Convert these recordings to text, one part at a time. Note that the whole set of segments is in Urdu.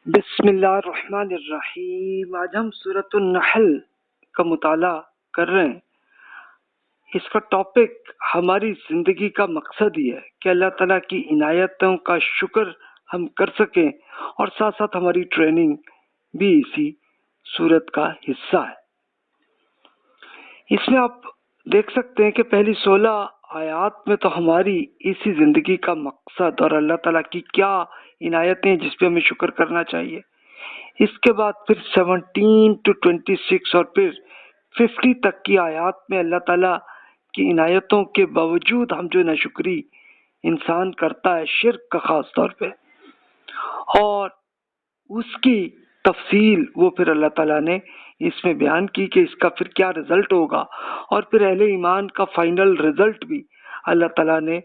بسم اللہ الرحمن الرحیم۔ آج ہم سورۃ النحل کا مطالعہ کر رہے ہیں۔ اس کا ٹاپک ہماری زندگی کا مقصد ہی ہے کہ اللہ تعالیٰ کی عنایتوں کا شکر ہم کر سکیں، اور ساتھ ساتھ ہماری ٹریننگ بھی اسی سورت کا حصہ ہے۔ اس میں آپ دیکھ سکتے ہیں کہ پہلی 16 آیات میں تو ہماری اسی زندگی کا مقصد اور اللہ تعالیٰ کی کیا عنایتیں جس پہ ہمیں شکر کرنا چاہیے۔ اس کے بعد پھر 17 to 26 اور پھر 50 تک کی آیات میں اللہ تعالیٰ کی عنایتوں کے باوجود ہم جو ناشکری انسان کرتا ہے، شرک کا خاص طور پہ، اور اس کی تفصیل وہ پھر اللہ تعالیٰ نے اس میں بیان کی کہ اس کا پھر کیا رزلٹ ہوگا، اور پھر اہل ایمان کا فائنل رزلٹ بھی اللہ تعالیٰ نے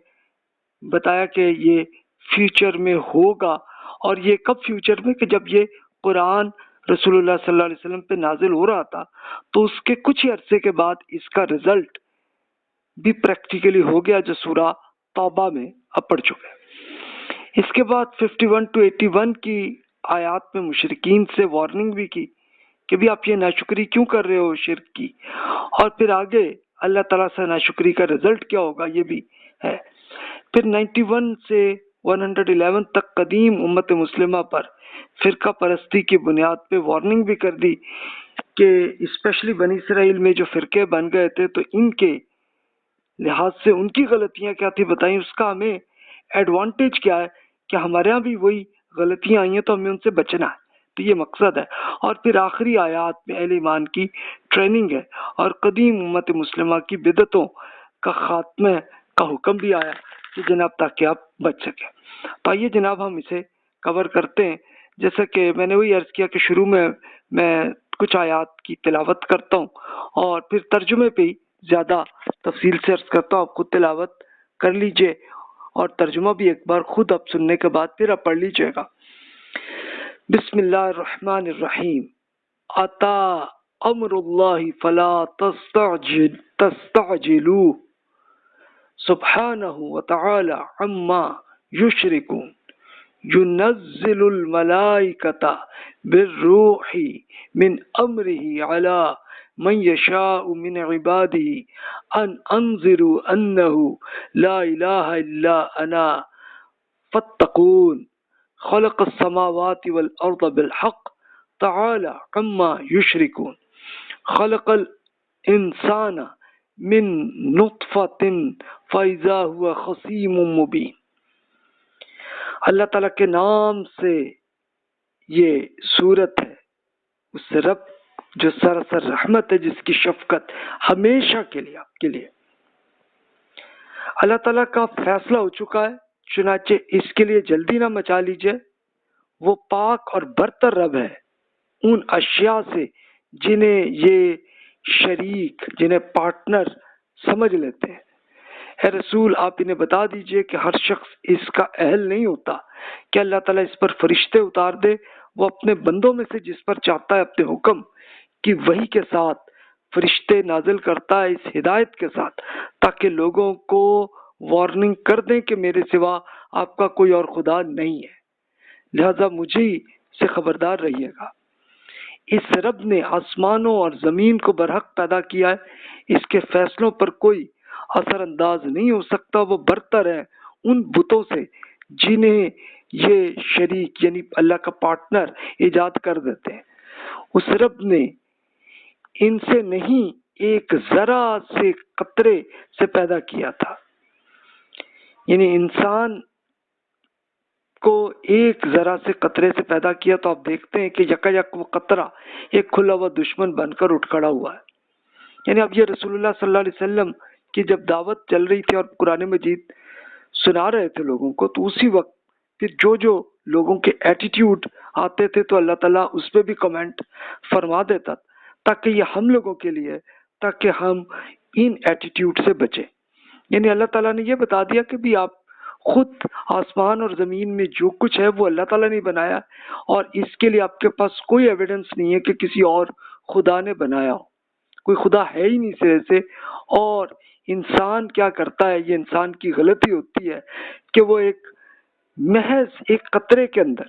بتایا کہ یہ فیوچر میں ہوگا۔ اور یہ کب فیوچر میں؟ کہ جب یہ قرآن رسول اللہ صلی اللہ علیہ وسلم پہ نازل ہو رہا تھا تو اس کے کچھ ہی عرصے کے بعد اس کا رزلٹ بھی پریکٹیکلی ہو گیا، جو سورہ توبہ میں اب پڑھ چکے ہیں۔ اس کے بعد 51 to 81 کی آیات میں مشرکین سے وارننگ بھی کی کہ بھی آپ یہ ناشکری کیوں کر رہے ہو، شرک کی، اور پھر آگے اللہ تعالیٰ سے ناشکری کا رزلٹ کیا ہوگا یہ بھی ہے۔ پھر 91 سے 111 تک قدیم امت مسلمہ پر فرقہ پرستی کی بنیاد پہ وارننگ بھی کر دی کہ اسپیشلی بنی اسرائیل میں جو فرقے بن گئے تھے تو ان کے لحاظ سے ان کی غلطیاں کیا تھی بتائیں، اس کا ہمیں ایڈوانٹیج کیا ہے کہ ہمارے ہاں بھی وہی غلطیاں آئی ہیں تو ہمیں ان سے بچنا ہے، تو یہ مقصد ہے۔ اور پھر آخری آیات میں اہل ایمان کی ٹریننگ ہے اور قدیم امت مسلمہ کی بدعتوں کا خاتمہ کا حکم بھی آیا کہ جناب تاکہ آپ بچ سکیں۔ تو آئیے جناب ہم اسے کور کرتے ہیں۔ جیسا کہ میں نے وہی عرض کیا کہ شروع میں کچھ آیات کی تلاوت کرتا ہوں اور پھر ترجمے پہ ہی زیادہ تفصیل سے عرض کرتا ہوں، آپ خود تلاوت کر لیجئے اور ترجمہ بھی ایک بار خود آپ سننے کے بعد پھر آپ پڑھ لیجئے گا۔ بسم اللہ الرحمن الرحیم۔ اتا امر اللہ فلا تستعجلوه سبحانہ وتعالی عما یشرکون ينزل الملائكة بالروح من أمره على من يشاء من عباده أن أنذروا أنه لا إله إلا أنا فاتقون خلق السماوات والأرض بالحق تعالى عما يشركون خلق الإنسان من نطفة فإذا هو خصيم مبين۔ اللہ تعالیٰ کے نام سے یہ صورت ہے، اس رب جو سراسر رحمت ہے، جس کی شفقت ہمیشہ کے لیے آپ کے لیے۔ اللہ تعالیٰ کا فیصلہ ہو چکا ہے، چنانچہ اس کے لیے جلدی نہ مچا لیجئے۔ وہ پاک اور برتر رب ہے ان اشیاء سے جنہیں یہ شریک، جنہیں پارٹنر سمجھ لیتے ہیں۔ اے رسول آپ انہیں بتا دیجئے کہ ہر شخص اس کا اہل نہیں ہوتا کہ اللہ تعالیٰ اس پر فرشتے اتار دے۔ وہ اپنے بندوں میں سے جس پر چاہتا ہے اپنے حکم کی وحی کے ساتھ فرشتے نازل کرتا ہے، اس ہدایت کے ساتھ، تاکہ لوگوں کو وارننگ کر دیں کہ میرے سوا آپ کا کوئی اور خدا نہیں ہے، لہذا مجھے سے خبردار رہیے گا۔ اس رب نے آسمانوں اور زمین کو برحق پیدا کیا ہے، اس کے فیصلوں پر کوئی اثر انداز نہیں ہو سکتا۔ وہ برتر ہے ان بتوں سے جنہیں یہ شریک یعنی اللہ کا پارٹنر ایجاد کر دیتے ہیں۔ اس رب نے ان سے نہیں ایک ذرا سے قطرے سے پیدا کیا تھا، یعنی انسان کو ایک ذرا سے قطرے سے پیدا کیا تو آپ دیکھتے ہیں کہ یکا یک وہ قطرہ ایک کھلا ہوا دشمن بن کر اٹھ کھڑا ہوا ہے۔ یعنی اب یہ رسول اللہ صلی اللہ علیہ وسلم کی جب دعوت چل رہی تھی اور قرآن مجید سنا رہے تھے لوگوں کو، تو اسی وقت پھر جو لوگوں کے ایٹیٹیوڈ آتے تھے تو اللہ تعالیٰ اس پہ بھی کمنٹ فرما دیتا تاکہ یہ ہم لوگوں کے لیے، تاکہ ہم ان ایٹیٹیوڈ سے بچیں۔ یعنی اللہ تعالیٰ نے یہ بتا دیا کہ بھی آپ خود آسمان اور زمین میں جو کچھ ہے وہ اللہ تعالیٰ نے بنایا، اور اس کے لیے آپ کے پاس کوئی ایویڈنس نہیں ہے کہ کسی اور خدا نے بنایا ہو، کوئی خدا ہے ہی نہیں سرے سے۔ اور انسان کیا کرتا ہے، یہ انسان کی غلطی ہوتی ہے کہ وہ ایک محض ایک قطرے کے اندر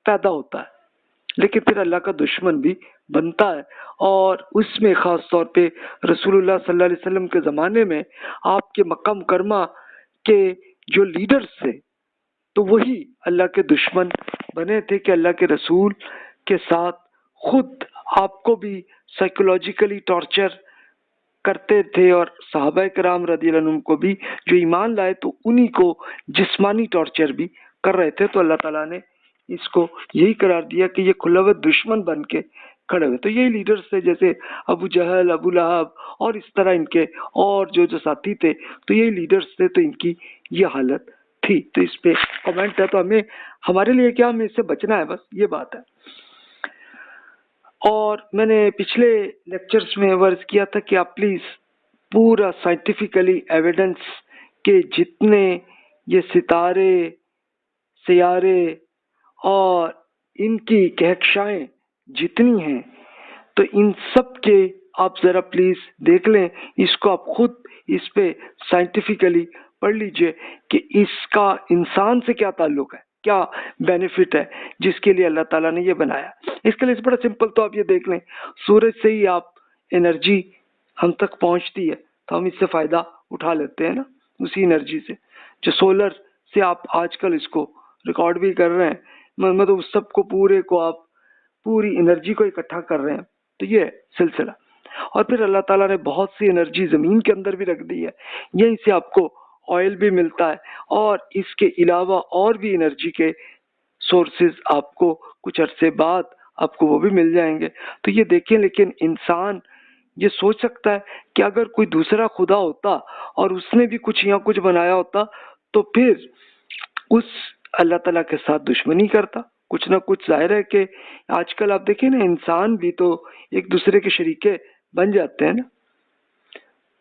پیدا ہوتا ہے، لیکن پھر اللہ کا دشمن بھی بنتا ہے. اور اس میں خاص طور پہ رسول اللہ صلی اللہ علیہ وسلم کے زمانے میں آپ کے مکہ مکرمہ کے جو لیڈرز تھے تو وہی اللہ کے دشمن بنے تھے کہ اللہ کے رسول کے ساتھ خود آپ کو بھی سائیکولوجیکلی ٹارچر کرتے تھے، اور صحابہ کرام رضی اللہ عنہم کو بھی جو ایمان لائے تو انہی کو جسمانی ٹارچر بھی کر رہے تھے. تو اللہ تعالیٰ نے اس کو یہی قرار دیا کہ یہ کھلا ہوا دشمن بن کے کھڑے ہوئے. تو یہی لیڈرز تھے جیسے ابو جہل، ابو لہب اور اس طرح ان کے اور جو ساتھی تھے، تو یہی لیڈرز تھے، تو ان کی یہ حالت تھی. تو اس پہ کمنٹ ہے، تو ہمیں ہمارے لیے کیا، ہمیں اس سے بچنا ہے، بس یہ بات ہے. اور میں نے پچھلے لیکچرز میں عرض کیا تھا کہ آپ پلیز پورا سائنٹیفکلی ایویڈنس کے جتنے یہ ستارے، سیارے اور ان کی کہکشائیں جتنی ہیں، تو ان سب کے آپ ذرا پلیز دیکھ لیں، اس کو آپ خود اس پہ سائنٹیفکلی پڑھ لیجئے کہ اس کا انسان سے کیا تعلق ہے، کیا بینیفٹ ہے جس کے لیے اللہ تعالیٰ نے یہ بنایا. اس کے لیے بڑا سمپل، تو آپ یہ دیکھ لیں، سورج سے ہی آپ انرجی ہم تک پہنچتی ہے تو ہم اس سے فائدہ اٹھا لیتے ہیں نا، اسی انرجی سے جو سولر سے آپ آج کل اس کو ریکارڈ بھی کر رہے ہیں، مطلب اس سب کو پورے کو آپ پوری انرجی کو اکٹھا کر رہے ہیں. تو یہ سلسلہ. اور پھر اللہ تعالیٰ نے بہت سی انرجی زمین کے اندر بھی رکھ دی ہے، یہیں سے آپ کو آئل بھی ملتا ہے، اور اس کے علاوہ اور بھی انرجی کے سورسز آپ کو کچھ عرصے بعد آپ کو وہ بھی مل جائیں گے. تو یہ دیکھیں، لیکن انسان یہ سوچ سکتا ہے کہ اگر کوئی دوسرا خدا ہوتا اور اس نے بھی کچھ یا کچھ بنایا ہوتا تو پھر اس اللہ تعالیٰ کے ساتھ دشمنی کرتا. کچھ نہ کچھ ظاہر ہے کہ آج کل آپ دیکھیں نا، انسان بھی تو ایک دوسرے کے شریکے بن جاتے ہیں نا،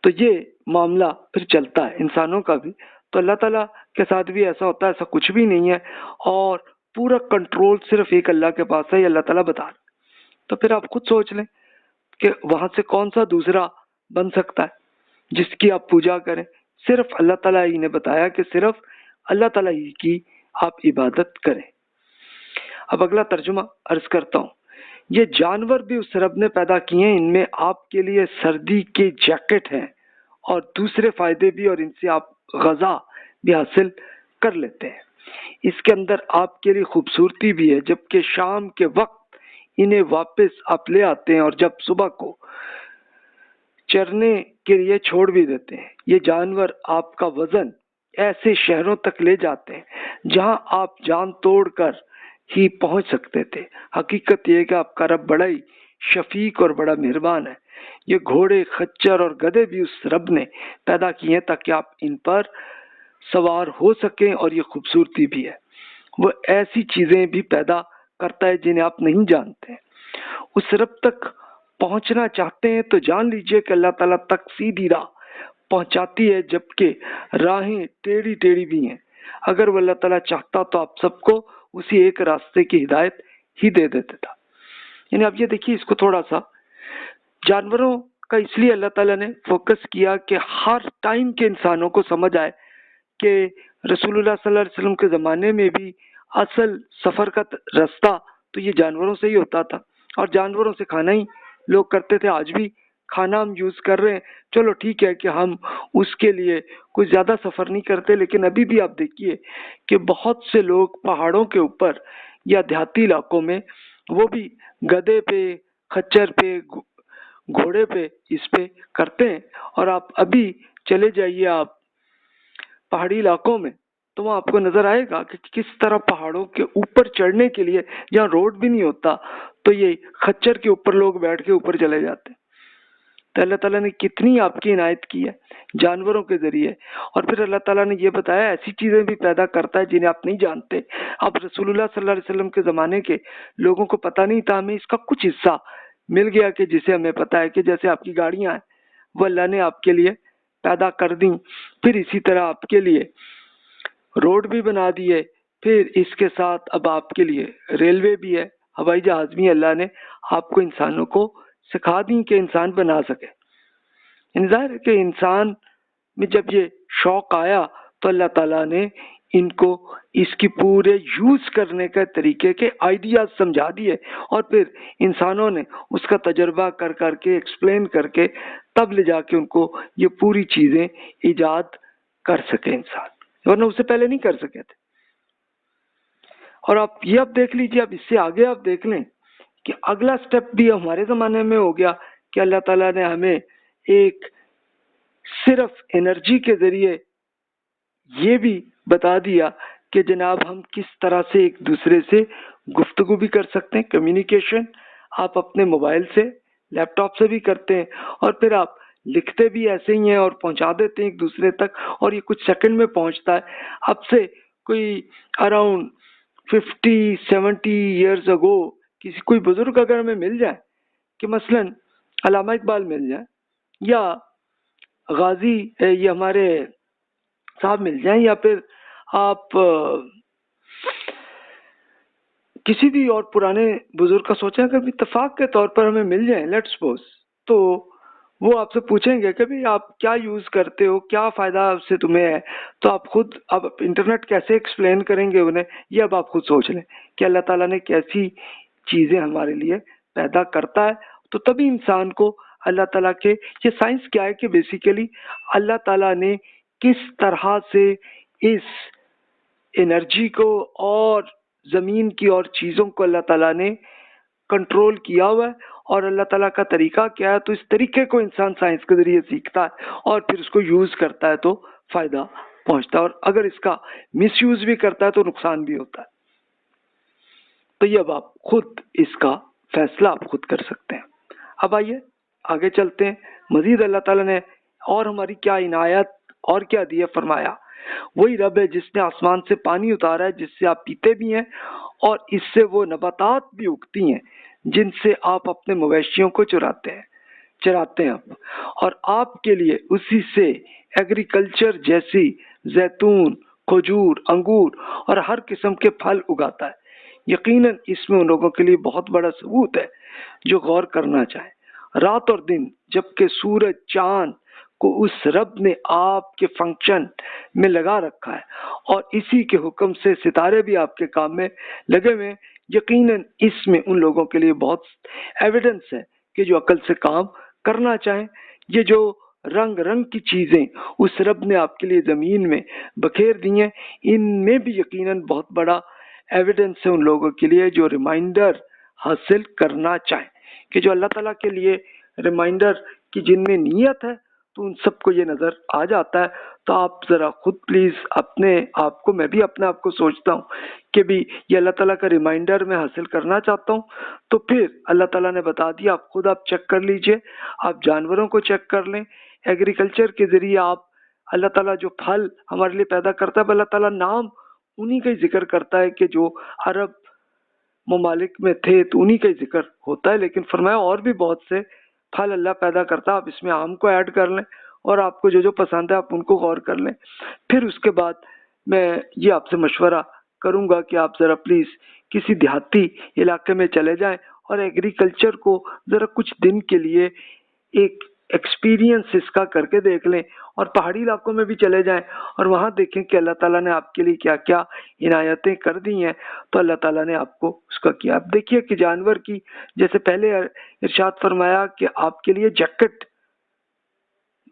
تو یہ معاملہ پھر چلتا ہے انسانوں کا بھی. تو اللہ تعالیٰ کے ساتھ بھی ایسا ہوتا ہے، ایسا کچھ بھی نہیں ہے، اور پورا کنٹرول صرف ایک اللہ کے پاس ہے، یہ اللہ تعالیٰ بتا رہے. تو پھر آپ خود سوچ لیں کہ وہاں سے کون سا دوسرا بن سکتا ہے جس کی آپ پوجا کریں. صرف اللہ تعالیٰ ہی نے بتایا کہ صرف اللہ تعالیٰ ہی کی آپ عبادت کریں. اب اگلا ترجمہ عرض کرتا ہوں. یہ جانور بھی اس رب نے پیدا کیے ہیں، ان میں آپ کے لیے سردی کے جیکٹ ہیں اور دوسرے فائدے بھی، اور ان سے آپ غذا بھی حاصل کر لیتے ہیں. اس کے اندر آپ کے لیے خوبصورتی بھی ہے، جبکہ شام کے وقت انہیں واپس آپ لے آتے ہیں اور جب صبح کو چرنے کے لیے چھوڑ بھی دیتے ہیں. یہ جانور آپ کا وزن ایسے شہروں تک لے جاتے ہیں جہاں آپ جان توڑ کر ہی پہنچ سکتے تھے. حقیقت یہ ہے کہ آپ کا رب بڑا ہی شفیق اور بڑا مہربان ہے. یہ گھوڑے، خچر اور گدھے بھی اس رب نے پیدا کیے ہیں تاکہ آپ ان پر سوار ہو سکیں، اور یہ خوبصورتی بھی ہے. وہ ایسی چیزیں بھی پیدا کرتا ہے جنہیں آپ نہیں جانتے. اس رب تک پہنچنا چاہتے ہیں تو جان لیجئے کہ اللہ تعالیٰ تک سیدھی راہ پہنچاتی ہے، جبکہ راہیں ٹیڑھی ٹیڑھی بھی ہیں. اگر وہ اللہ تعالیٰ چاہتا تو آپ سب کو اسی ایک راستے کی ہدایت ہی دے دیتا تھا. یعنی اب یہ دیکھیے، اس کو تھوڑا سا جانوروں کا اس لیے اللہ تعالیٰ نے فوکس کیا کہ ہر ٹائم کے انسانوں کو سمجھ آئے کہ رسول اللہ صلی اللہ علیہ وسلم کے زمانے میں بھی اصل سفر کا راستہ تو یہ جانوروں سے ہی ہوتا تھا، اور جانوروں سے کھانا ہی لوگ کرتے تھے. آج بھی کھانا ہم یوز کر رہے ہیں، چلو ٹھیک ہے کہ ہم اس کے لیے کوئی زیادہ سفر نہیں کرتے، لیکن ابھی بھی آپ دیکھیے کہ بہت سے لوگ پہاڑوں کے اوپر یا دیہاتی علاقوں میں وہ بھی گدھے پہ، خچر پہ، گھوڑے پہ اس پہ کرتے ہیں. اور آپ ابھی چلے جائیے آپ پہاڑی علاقوں میں تو وہاں آپ کو نظر آئے گا کہ کس طرح پہاڑوں کے اوپر چڑھنے کے لیے جہاں روڈ بھی نہیں ہوتا تو یہ خچر کے اوپر لوگ بیٹھ کے اوپر چلے جاتے ہیں. تو اللہ تعالیٰ نے کتنی آپ کی عنایت کی ہے جانوروں کے ذریعے. اور پھر اللہ تعالیٰ نے یہ بتایا ایسی چیزیں بھی پیدا کرتا ہے جنہیں آپ نہیں جانتے. اب رسول اللہ صلی اللہ علیہ وسلم کے زمانے کے لوگوں کو پتہ نہیں تھا، ہمیں اس کا کچھ حصہ مل گیا کہ جسے ہمیں پتہ ہے کہ جیسے آپ کی گاڑیاں ہیں وہ اللہ نے آپ کے لیے پیدا کر دیں، پھر اسی طرح آپ کے لیے روڈ بھی بنا دیے، پھر اس کے ساتھ اب آپ کے لیے ریلوے بھی ہے، ہوائی جہاز بھی اللہ نے آپ کو انسانوں کو سکھا دیں کہ انسان بنا سکے. ظاہر ہے کہ انسان میں جب یہ شوق آیا تو اللہ تعالیٰ نے ان کو اس کی پورے یوز کرنے کے طریقے کے آئیڈیاز سمجھا دیے، اور پھر انسانوں نے اس کا تجربہ کر کر کے ایکسپلین کر کے تب لے جا کے ان کو یہ پوری چیزیں ایجاد کر سکے انسان، ورنہ اس سے پہلے نہیں کر سکے تھے۔ اور آپ یہ اب دیکھ لیجیے، اب اس سے آگے آپ دیکھ لیں کہ اگلا سٹیپ بھی ہمارے زمانے میں ہو گیا کہ اللہ تعالیٰ نے ہمیں ایک صرف انرجی کے ذریعے یہ بھی بتا دیا کہ جناب ہم کس طرح سے ایک دوسرے سے گفتگو بھی کر سکتے ہیں، کمیونیکیشن آپ اپنے موبائل سے، لیپ ٹاپ سے بھی کرتے ہیں، اور پھر آپ لکھتے بھی ایسے ہی ہیں اور پہنچا دیتے ہیں ایک دوسرے تک، اور یہ کچھ سیکنڈ میں پہنچتا ہے۔ اب سے کوئی اراؤنڈ 50-70 ایئرز اگو کسی کوئی بزرگ اگر ہمیں مل جائے کہ مثلا علامہ اقبال مل جائے یا غازی یہ ہمارے صاحب مل جائیں، یا پھر آپ کسی بھی اور پرانے بزرگ کا سوچیں، اگر اتفاق کے طور پر ہمیں مل جائیں لیٹس سپوز، تو وہ آپ سے پوچھیں گے کہ بھئی آپ کیا یوز کرتے ہو، کیا فائدہ اس سے تمہیں ہے، تو آپ خود اب انٹرنیٹ کیسے ایکسپلین کریں گے انہیں، یہ اب آپ خود سوچ لیں کہ اللہ تعالیٰ نے کیسی چیزیں ہمارے لیے پیدا کرتا ہے۔ تو تبھی انسان کو اللہ تعالیٰ کے یہ سائنس کیا ہے کہ بیسیکلی اللہ تعالیٰ نے کس طرح سے اس انرجی کو اور زمین کی اور چیزوں کو اللہ تعالیٰ نے کنٹرول کیا ہوا ہے، اور اللہ تعالیٰ کا طریقہ کیا ہے، تو اس طریقے کو انسان سائنس کے ذریعے سیکھتا ہے اور پھر اس کو یوز کرتا ہے تو فائدہ پہنچتا ہے، اور اگر اس کا مس یوز بھی کرتا ہے تو نقصان بھی ہوتا ہے۔ تو یہ اب آپ خود اس کا فیصلہ آپ خود کر سکتے ہیں۔ اب آئیے آگے چلتے ہیں، مزید اللہ تعالیٰ نے اور ہماری کیا عنایت اور کیا دیا فرمایا۔ وہی رب ہے جس نے آسمان سے پانی اتارا ہے جس سے آپ پیتے بھی ہیں، اور اس سے وہ نباتات بھی اگتی ہیں جن سے آپ اپنے مویشیوں کو چراتے ہیں اور آپ کے لیے اسی سے ایگریکلچر جیسی زیتون، کھجور، انگور اور ہر قسم کے پھل اگاتا ہے۔ یقیناً اس میں ان لوگوں کے لیے بہت بڑا ثبوت ہے جو غور کرنا چاہیں۔ رات اور دن، جبکہ سورج چاند کو اس رب نے آپ کے فنکشن میں لگا رکھا ہے، اور اسی کے حکم سے ستارے بھی آپ کے کام میں لگے ہوئے ہیں۔ یقیناً اس میں ان لوگوں کے لیے بہت ایویڈنس ہے کہ جو عقل سے کام کرنا چاہیں۔ یہ جو رنگ رنگ کی چیزیں اس رب نے آپ کے لیے زمین میں بکھیر دی ہیں، ان میں بھی یقیناً بہت بڑا ایویڈنس ہے ان لوگوں کے لیے جو ریمائنڈر حاصل کرنا چاہیں، کہ جو اللہ تعالیٰ کے لیے ریمائنڈر کی جن میں نیت ہے تو ان سب کو یہ نظر آ جاتا ہے۔ تو آپ ذرا خود پلیز اپنے آپ کو، میں بھی اپنے آپ کو سوچتا ہوں کہ بھی یہ اللہ تعالیٰ کا ریمائنڈر میں حاصل کرنا چاہتا ہوں، تو پھر اللہ تعالیٰ نے بتا دیا، آپ خود آپ چیک کر لیجئے، آپ جانوروں کو چیک کر لیں، ایگریکلچر کے ذریعے آپ اللہ تعالیٰ جو پھل ہمارے لیے پیدا کرتا ہے، اللہ تعالیٰ نام انہی کا ہی ذکر کرتا ہے کہ جو عرب ممالک میں تھے تو انہی کا ہی ذکر ہوتا ہے، لیکن فرمایا اور بھی بہت سے پھل اللہ پیدا کرتا ہے، آپ اس میں آم کو ایڈ کر لیں، اور آپ کو جو جو پسند ہے آپ ان کو غور کر لیں۔ پھر اس کے بعد میں یہ آپ سے مشورہ کروں گا کہ آپ ذرا پلیز کسی دیہاتی علاقے میں چلے جائیں اور ایگریکلچر کو ذرا کچھ دن کے لیے ایک ایکسپیرینس اس کا کر کے دیکھ لیں، اور پہاڑی علاقوں میں بھی چلے جائیں اور وہاں دیکھیں کہ اللہ تعالیٰ نے آپ کے لیے کیا کیا عنایتیں کر دی ہیں۔ تو اللہ تعالیٰ نے آپ کو اس کا کیا، آپ دیکھیے کہ جانور کی جیسے پہلے ارشاد فرمایا کہ آپ کے لیے جیکٹ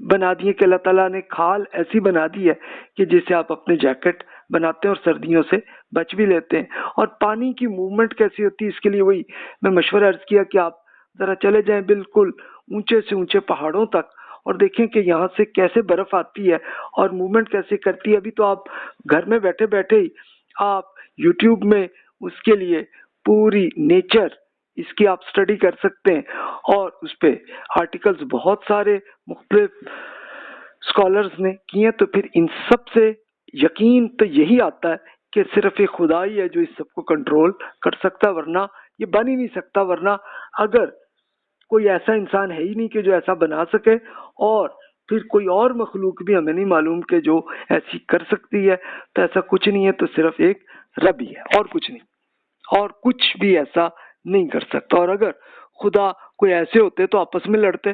بنا دیے، کہ اللہ تعالیٰ نے کھال ایسی بنا دی ہے کہ جس سے آپ اپنے جیکٹ بناتے ہیں اور سردیوں سے بچ بھی لیتے ہیں۔ اور پانی کی موومنٹ کیسی ہوتی ہے، اس کے لیے وہی میں مشورہ عرض کیا کہ آپ ذرا چلے جائیں بالکل اونچے سے اونچے پہاڑوں تک اور دیکھیں کہ یہاں سے کیسے برف آتی ہے اور موومنٹ کیسے کرتی ہے۔ ابھی تو آپ گھر میں بیٹھے بیٹھے ہی آپ یوٹیوب میں اس کے لیے پوری نیچر اس کی آپ سٹڈی کر سکتے ہیں، اور اس پہ آرٹیکلز بہت سارے مختلف اسکالرز نے کیے۔ تو پھر ان سب سے یقین تو یہی آتا ہے کہ صرف ایک خدا ہی ہے جو اس سب کو کنٹرول کر سکتا ہے، ورنہ یہ بن ہی نہیں سکتا۔ ورنہ اگر کوئی ایسا انسان ہے ہی نہیں کہ جو ایسا بنا سکے، اور پھر کوئی اور مخلوق بھی ہمیں نہیں معلوم کہ جو ایسی کر سکتی ہے، تو ایسا کچھ نہیں ہے، تو صرف ایک رب ہی ہے اور کچھ نہیں، اور کچھ بھی ایسا نہیں کر سکتا۔ اور اگر خدا کوئی ایسے ہوتے تو آپس میں لڑتے،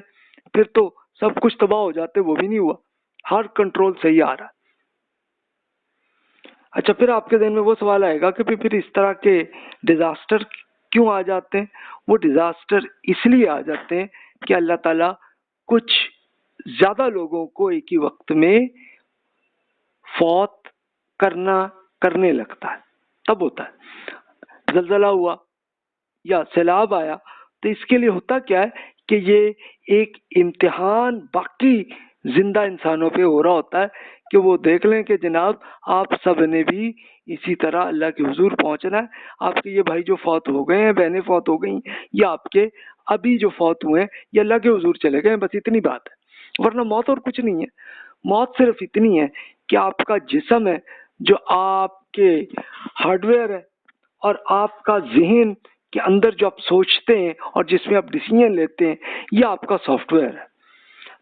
پھر تو سب کچھ تباہ ہو جاتے، وہ بھی نہیں ہوا، ہر کنٹرول صحیح آ رہا ہے۔ اچھا، پھر آپ کے ذہن میں وہ سوال آئے گا کہ پھر اس طرح کے ڈیزاسٹر کیوں آ جاتے ہیں؟ وہ ڈیزاسٹر اس لیے آ جاتے ہیں کہ اللہ تعالیٰ کچھ زیادہ لوگوں کو ایک ہی وقت میں فوت کرنے لگتا ہے، تب ہوتا ہے۔ زلزلہ ہوا یا سیلاب آیا تو اس کے لیے ہوتا کیا ہے کہ یہ ایک امتحان باقی زندہ انسانوں پہ ہو رہا ہوتا ہے کہ وہ دیکھ لیں کہ جناب آپ سب نے بھی اسی طرح اللہ کے حضور پہنچنا ہے۔ آپ کے یہ بھائی جو فوت ہو گئے ہیں، بہنیں فوت ہو گئی، یا آپ کے ابھی جو فوت ہوئے ہیں یہ اللہ کے حضور چلے گئے ہیں، بس اتنی بات ہے، ورنہ موت اور کچھ نہیں ہے۔ موت صرف اتنی ہے کہ آپ کا جسم ہے جو آپ کے ہارڈ ویئر ہے، اور آپ کا ذہن کے اندر جو آپ سوچتے ہیں اور جس میں آپ ڈیسیژن لیتے ہیں یہ آپ کا سافٹ ویئر ہے۔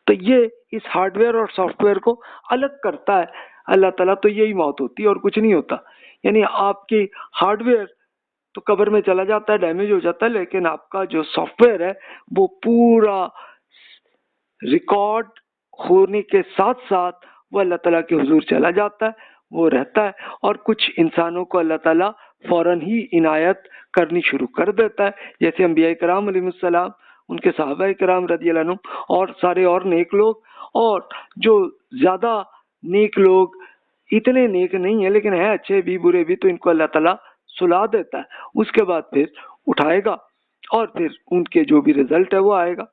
تو یہ اس ہارڈ ویئر اور سافٹ ویئر کو الگ کرتا ہے اللہ تعالیٰ، تو یہی موت ہوتی ہے اور کچھ نہیں ہوتا۔ یعنی آپ کی ہارڈ ویئر تو قبر میں چلا جاتا ہے، ڈیمیج ہو جاتا ہے، لیکن آپ کا جو سافٹ ویئر ہے وہ پورا ریکارڈ ہونے کے ساتھ ساتھ وہ اللہ تعالیٰ کے حضور چلا جاتا ہے، وہ رہتا ہے، اور کچھ انسانوں کو اللہ تعالیٰ فوراً ہی عنایت کرنی شروع کر دیتا ہے، جیسے انبیاء کرام علیہ السلام، ان کے صحابہ کرام رضی اللہ عنہم، اور سارے اور نیک لوگ، اور جو زیادہ نیک لوگ اتنے نیک نہیں ہیں لیکن ہیں اچھے بھی برے بھی، تو ان کو اللہ تعالیٰ سلا دیتا ہے، اس کے بعد پھر اٹھائے گا اور پھر ان کے جو بھی رزلٹ ہے وہ آئے گا۔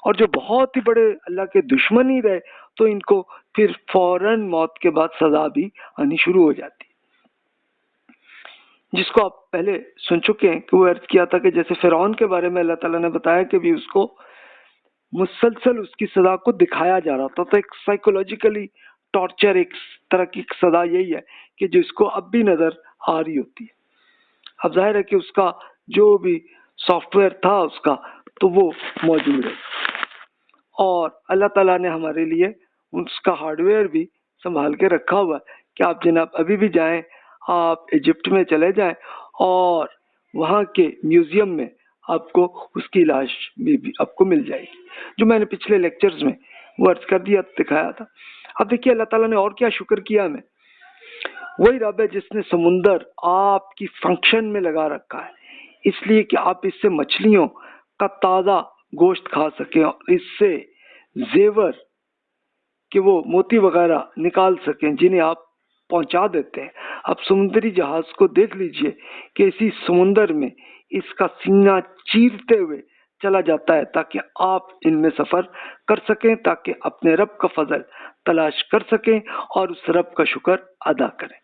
اور جو بہت ہی بڑے اللہ کے دشمن ہی رہے تو ان کو پھر فوراً موت کے بعد سزا بھی آنی شروع ہو جاتی، جس کو آپ پہلے سن چکے ہیں کہ وہ عرض کیا تھا کہ جیسے فرعون کے بارے میں اللہ تعالیٰ نے بتایا کہ بھی اس کو مسلسل اس کی سزا کو دکھایا جا رہا تھا، تو ایک سائیکولوجیکلی ٹارچر، ایک طرح کی سزا یہی ہے کہ جو اس کو اب بھی نظر آ رہی ہوتی ہے۔ اب ظاہر ہے کہ اس کا جو بھی سافٹ ویئر تھا اس کا تو وہ موجود ہے، اور اللہ تعالیٰ نے ہمارے لیے اس کا ہارڈ ویئر بھی سنبھال کے رکھا ہوا ہے کہ آپ جناب ابھی بھی جائیں، آپ ایجپٹ میں چلے جائیں اور وہاں کے میوزیم میں آپ کو اس کی لاش بھی آپ کو مل جائے گی، جو میں نے پچھلے لیکچرز میں وہ عرض کر دیا، دکھایا تھا۔ اب دیکھیے اللہ تعالیٰ نے اور کیا شکر کیا ہمیں، وہی رب ہے جس نے سمندر آپ کی فنکشن میں لگا رکھا ہے، اس لیے کہ آپ اس سے مچھلیوں کا تازہ گوشت کھا سکیں اور اس سے زیور کہ وہ موتی وغیرہ نکال سکیں جنہیں آپ پہنچا دیتے ہیں۔ اب سمندری جہاز کو دیکھ لیجئے کہ اسی سمندر میں اس کا سینہ چیرتے ہوئے چلا جاتا ہے تاکہ آپ ان میں سفر کر سکیں، تاکہ اپنے رب کا فضل تلاش کر سکیں اور اس رب کا شکر ادا کریں۔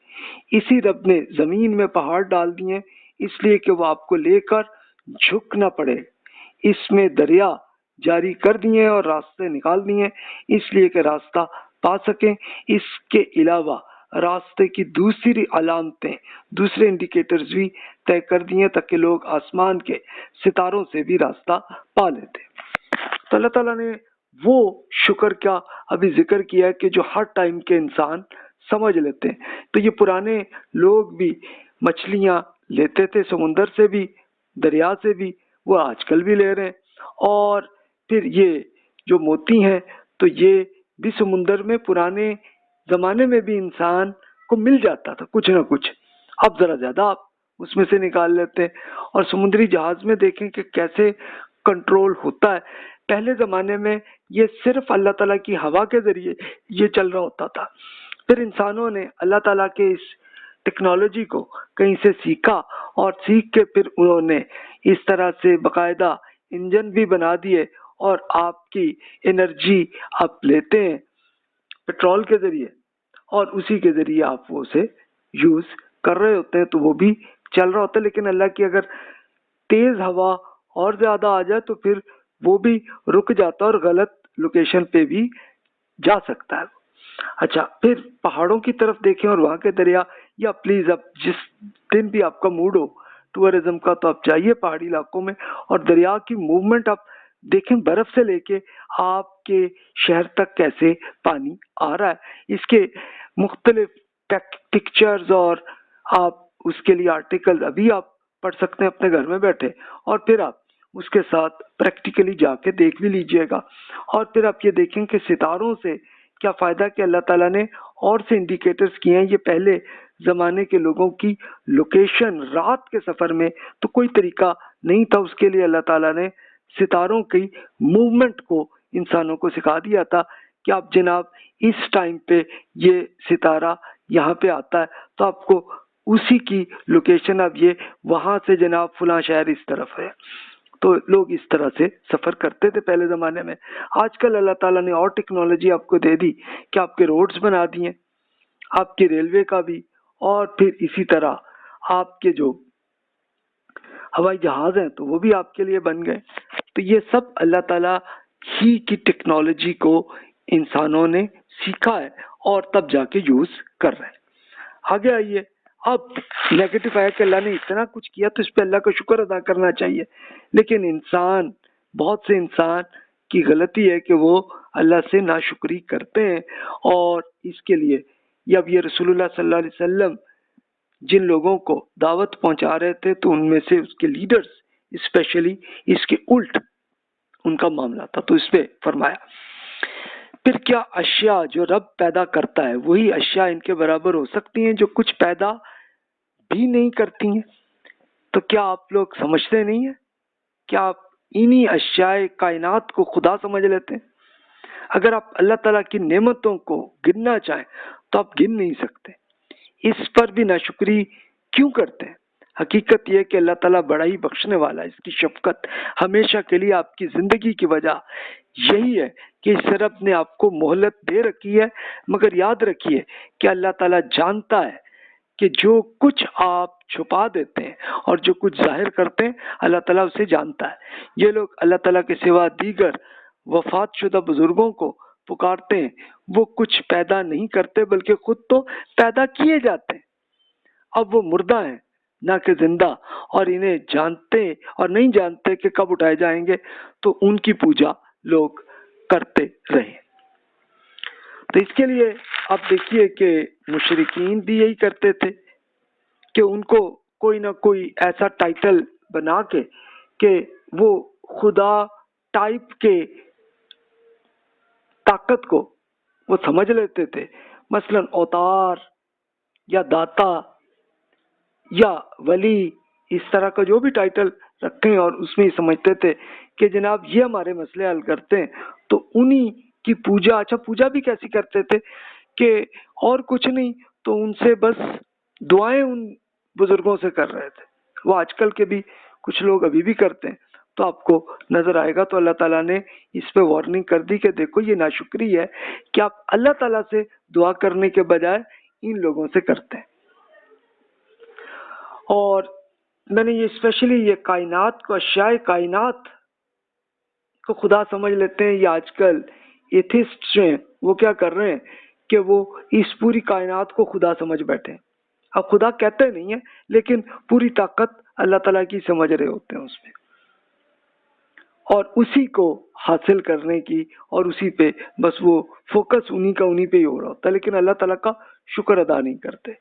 اسی رب نے زمین میں پہاڑ ڈال دیے اس لیے کہ وہ آپ کو لے کر جھک نہ پڑے، اس میں دریا جاری کر دیے اور راستے نکال دیے اس لیے کہ راستہ پا سکیں۔ اس کے علاوہ راستے کی دوسری علامتیں، دوسرے انڈیکیٹرز بھی طے کر دیے تاکہ لوگ آسمان کے ستاروں سے بھی راستہ پا لیتے۔ تو اللہ تعالیٰ نے وہ شکر کا ابھی ذکر کیا ہے کہ جو ہر ٹائم کے انسان سمجھ لیتے ہیں۔ تو یہ پرانے لوگ بھی مچھلیاں لیتے تھے سمندر سے بھی، دریا سے بھی، وہ آج کل بھی لے رہے ہیں، اور پھر یہ جو موتی ہیں تو یہ بھی سمندر میں پرانے زمانے میں بھی انسان کو مل جاتا تھا کچھ نہ کچھ، اب ذرا زیادہ آپ اس میں سے نکال لیتے ہیں۔ اور سمندری جہاز میں دیکھیں کہ کیسے کنٹرول ہوتا ہے، پہلے زمانے میں یہ صرف اللہ تعالیٰ کی ہوا کے ذریعے یہ چل رہا ہوتا تھا، پھر انسانوں نے اللہ تعالیٰ کے اس ٹیکنالوجی کو کہیں سے سیکھا، اور سیکھ کے پھر انہوں نے اس طرح سے باقاعدہ انجن بھی بنا دیے، اور آپ کی انرجی آپ لیتے ہیں پیٹرول کے ذریعے اور اسی کے ذریعے آپ وہ اسے یوز کر رہے ہوتے ہیں، تو وہ بھی چل رہا ہوتا ہے۔ لیکن اللہ کی اگر تیز ہوا اور زیادہ آ جائے تو پھر وہ بھی رک جاتا ہے اور غلط لوکیشن پہ بھی جا سکتا ہے۔ اچھا، پھر پہاڑوں کی طرف دیکھیں اور وہاں کے دریا، یا پلیز اب جس دن بھی آپ کا موڈ ہو ٹورزم کا تو آپ جائیے پہاڑی علاقوں میں، اور دریا کی موومنٹ آپ دیکھیں، برف سے لے کے آپ کے شہر تک کیسے پانی آ رہا ہے، اس کے مختلف پکچرز، اور آپ اس کے لیے آرٹیکل ابھی آپ پڑھ سکتے ہیں اپنے گھر میں بیٹھے، اور پھر آپ اس کے ساتھ پریکٹیکلی جا کے دیکھ بھی لیجئے گا۔ اور پھر آپ یہ دیکھیں کہ ستاروں سے کیا فائدہ کہ اللہ تعالیٰ نے اور سے انڈیکیٹرز کیے ہیں، یہ پہلے زمانے کے لوگوں کی لوکیشن رات کے سفر میں تو کوئی طریقہ نہیں تھا، اس کے لیے اللہ تعالیٰ نے ستاروں کی موومنٹ کو انسانوں کو سکھا دیا تھا کہ آپ جناب اس ٹائم پہ یہ ستارہ یہاں پہ آتا ہے تو آپ کو اسی کی لوکیشن، اب یہ وہاں سے جناب فلاں شہر اس طرف ہے، تو لوگ اس طرح سے سفر کرتے تھے پہلے زمانے میں۔ آج کل اللہ تعالیٰ نے اور ٹیکنالوجی آپ کو دے دی کہ آپ کے روڈز بنا دیے، آپ کی ریلوے کا بھی، اور پھر اسی طرح آپ کے جو ہوائی جہاز ہیں تو وہ بھی آپ کے لیے بن گئے۔ تو یہ سب اللہ تعالیٰ ہی کی ٹیکنالوجی کو انسانوں نے سیکھا ہے اور تب جا کے یوز کر رہے ہیں۔ آگے آئیے، اب نیگیٹو ہے کہ اللہ نے اتنا کچھ کیا تو اس پہ اللہ کا شکر ادا کرنا چاہیے، لیکن انسان، بہت سے انسان کی غلطی ہے کہ وہ اللہ سے ناشکری کرتے ہیں، اور اس کے لیے اب یہ رسول اللہ صلی اللہ علیہ وسلم جن لوگوں کو دعوت پہنچا رہے تھے تو ان میں سے اس کے لیڈرز اسپیشلی اس کے الٹ ان کا معاملہ تھا، تو اس پہ فرمایا پھر کیا اشیاء جو رب پیدا کرتا ہے وہی اشیاء ان کے برابر ہو سکتی ہیں جو کچھ پیدا بھی نہیں کرتی ہیں؟ تو کیا آپ لوگ سمجھتے نہیں ہیں؟ کیا آپ انہی اشیاء کائنات کو خدا سمجھ لیتے ہیں؟ اگر آپ اللہ تعالیٰ کی نعمتوں کو گننا چاہیں تو آپ گن نہیں سکتے، اس پر بھی ناشکری کیوں کرتے ہیں؟ حقیقت یہ کہ اللہ تعالیٰ بڑا ہی بخشنے والا ہے، اس کی شفقت ہمیشہ کے لیے آپ کی زندگی کی وجہ یہی ہے کہ اس رب نے آپ کو مہلت دے رکھی ہے، مگر یاد رکھیے کہ اللہ تعالیٰ جانتا ہے کہ جو کچھ آپ چھپا دیتے ہیں اور جو کچھ ظاہر کرتے ہیں اللہ تعالیٰ اسے جانتا ہے۔ یہ لوگ اللہ تعالیٰ کے سوا دیگر وفات شدہ بزرگوں کو پکارتے ہیں، وہ کچھ پیدا نہیں کرتے بلکہ خود تو پیدا کیے جاتے ہیں، اب وہ مردہ ہیں نہ کہ زندہ، اور انہیں جانتے اور نہیں جانتے کہ کب اٹھائے جائیں گے، تو ان کی پوجا لوگ کرتے رہے۔ تو اس کے لیے آپ دیکھیے کہ مشرکین بھی یہی کرتے تھے کہ ان کو کوئی نہ کوئی ایسا ٹائٹل بنا کے کہ وہ خدا ٹائپ کے طاقت کو وہ سمجھ لیتے تھے، مثلا اوتار یا داتا یا ولی، اس طرح کا جو بھی ٹائٹل رکھیں، اور اس میں سمجھتے تھے کہ جناب یہ ہمارے مسئلے حل کرتے ہیں، تو انہی کی پوجا۔ اچھا پوجا بھی کیسی کرتے تھے کہ اور کچھ نہیں تو ان سے بس دعائیں ان بزرگوں سے کر رہے تھے، وہ آج کل کے بھی کچھ لوگ ابھی بھی کرتے ہیں، تو آپ کو نظر آئے گا۔ تو اللہ تعالیٰ نے اس پہ وارننگ کر دی کہ دیکھو یہ ناشکری ہے کہ آپ اللہ تعالیٰ سے دعا کرنے کے بجائے ان لوگوں سے کرتے ہیں۔ اور میں نے یہ اسپیشلی یہ کائنات کو، اشیاء کائنات کو خدا سمجھ لیتے ہیں، یا آج کل ایتھسٹ ہیں وہ کیا کر رہے ہیں کہ وہ اس پوری کائنات کو خدا سمجھ بیٹھے ہیں۔ اب خدا کہتے نہیں ہیں لیکن پوری طاقت اللہ تعالیٰ کی سمجھ رہے ہوتے ہیں اس میں، اور اسی کو حاصل کرنے کی، اور اسی پہ بس وہ فوکس انہی پہ ہی ہو رہا ہوتا ہے، لیکن اللہ تعالیٰ کا شکر ادا نہیں کرتے۔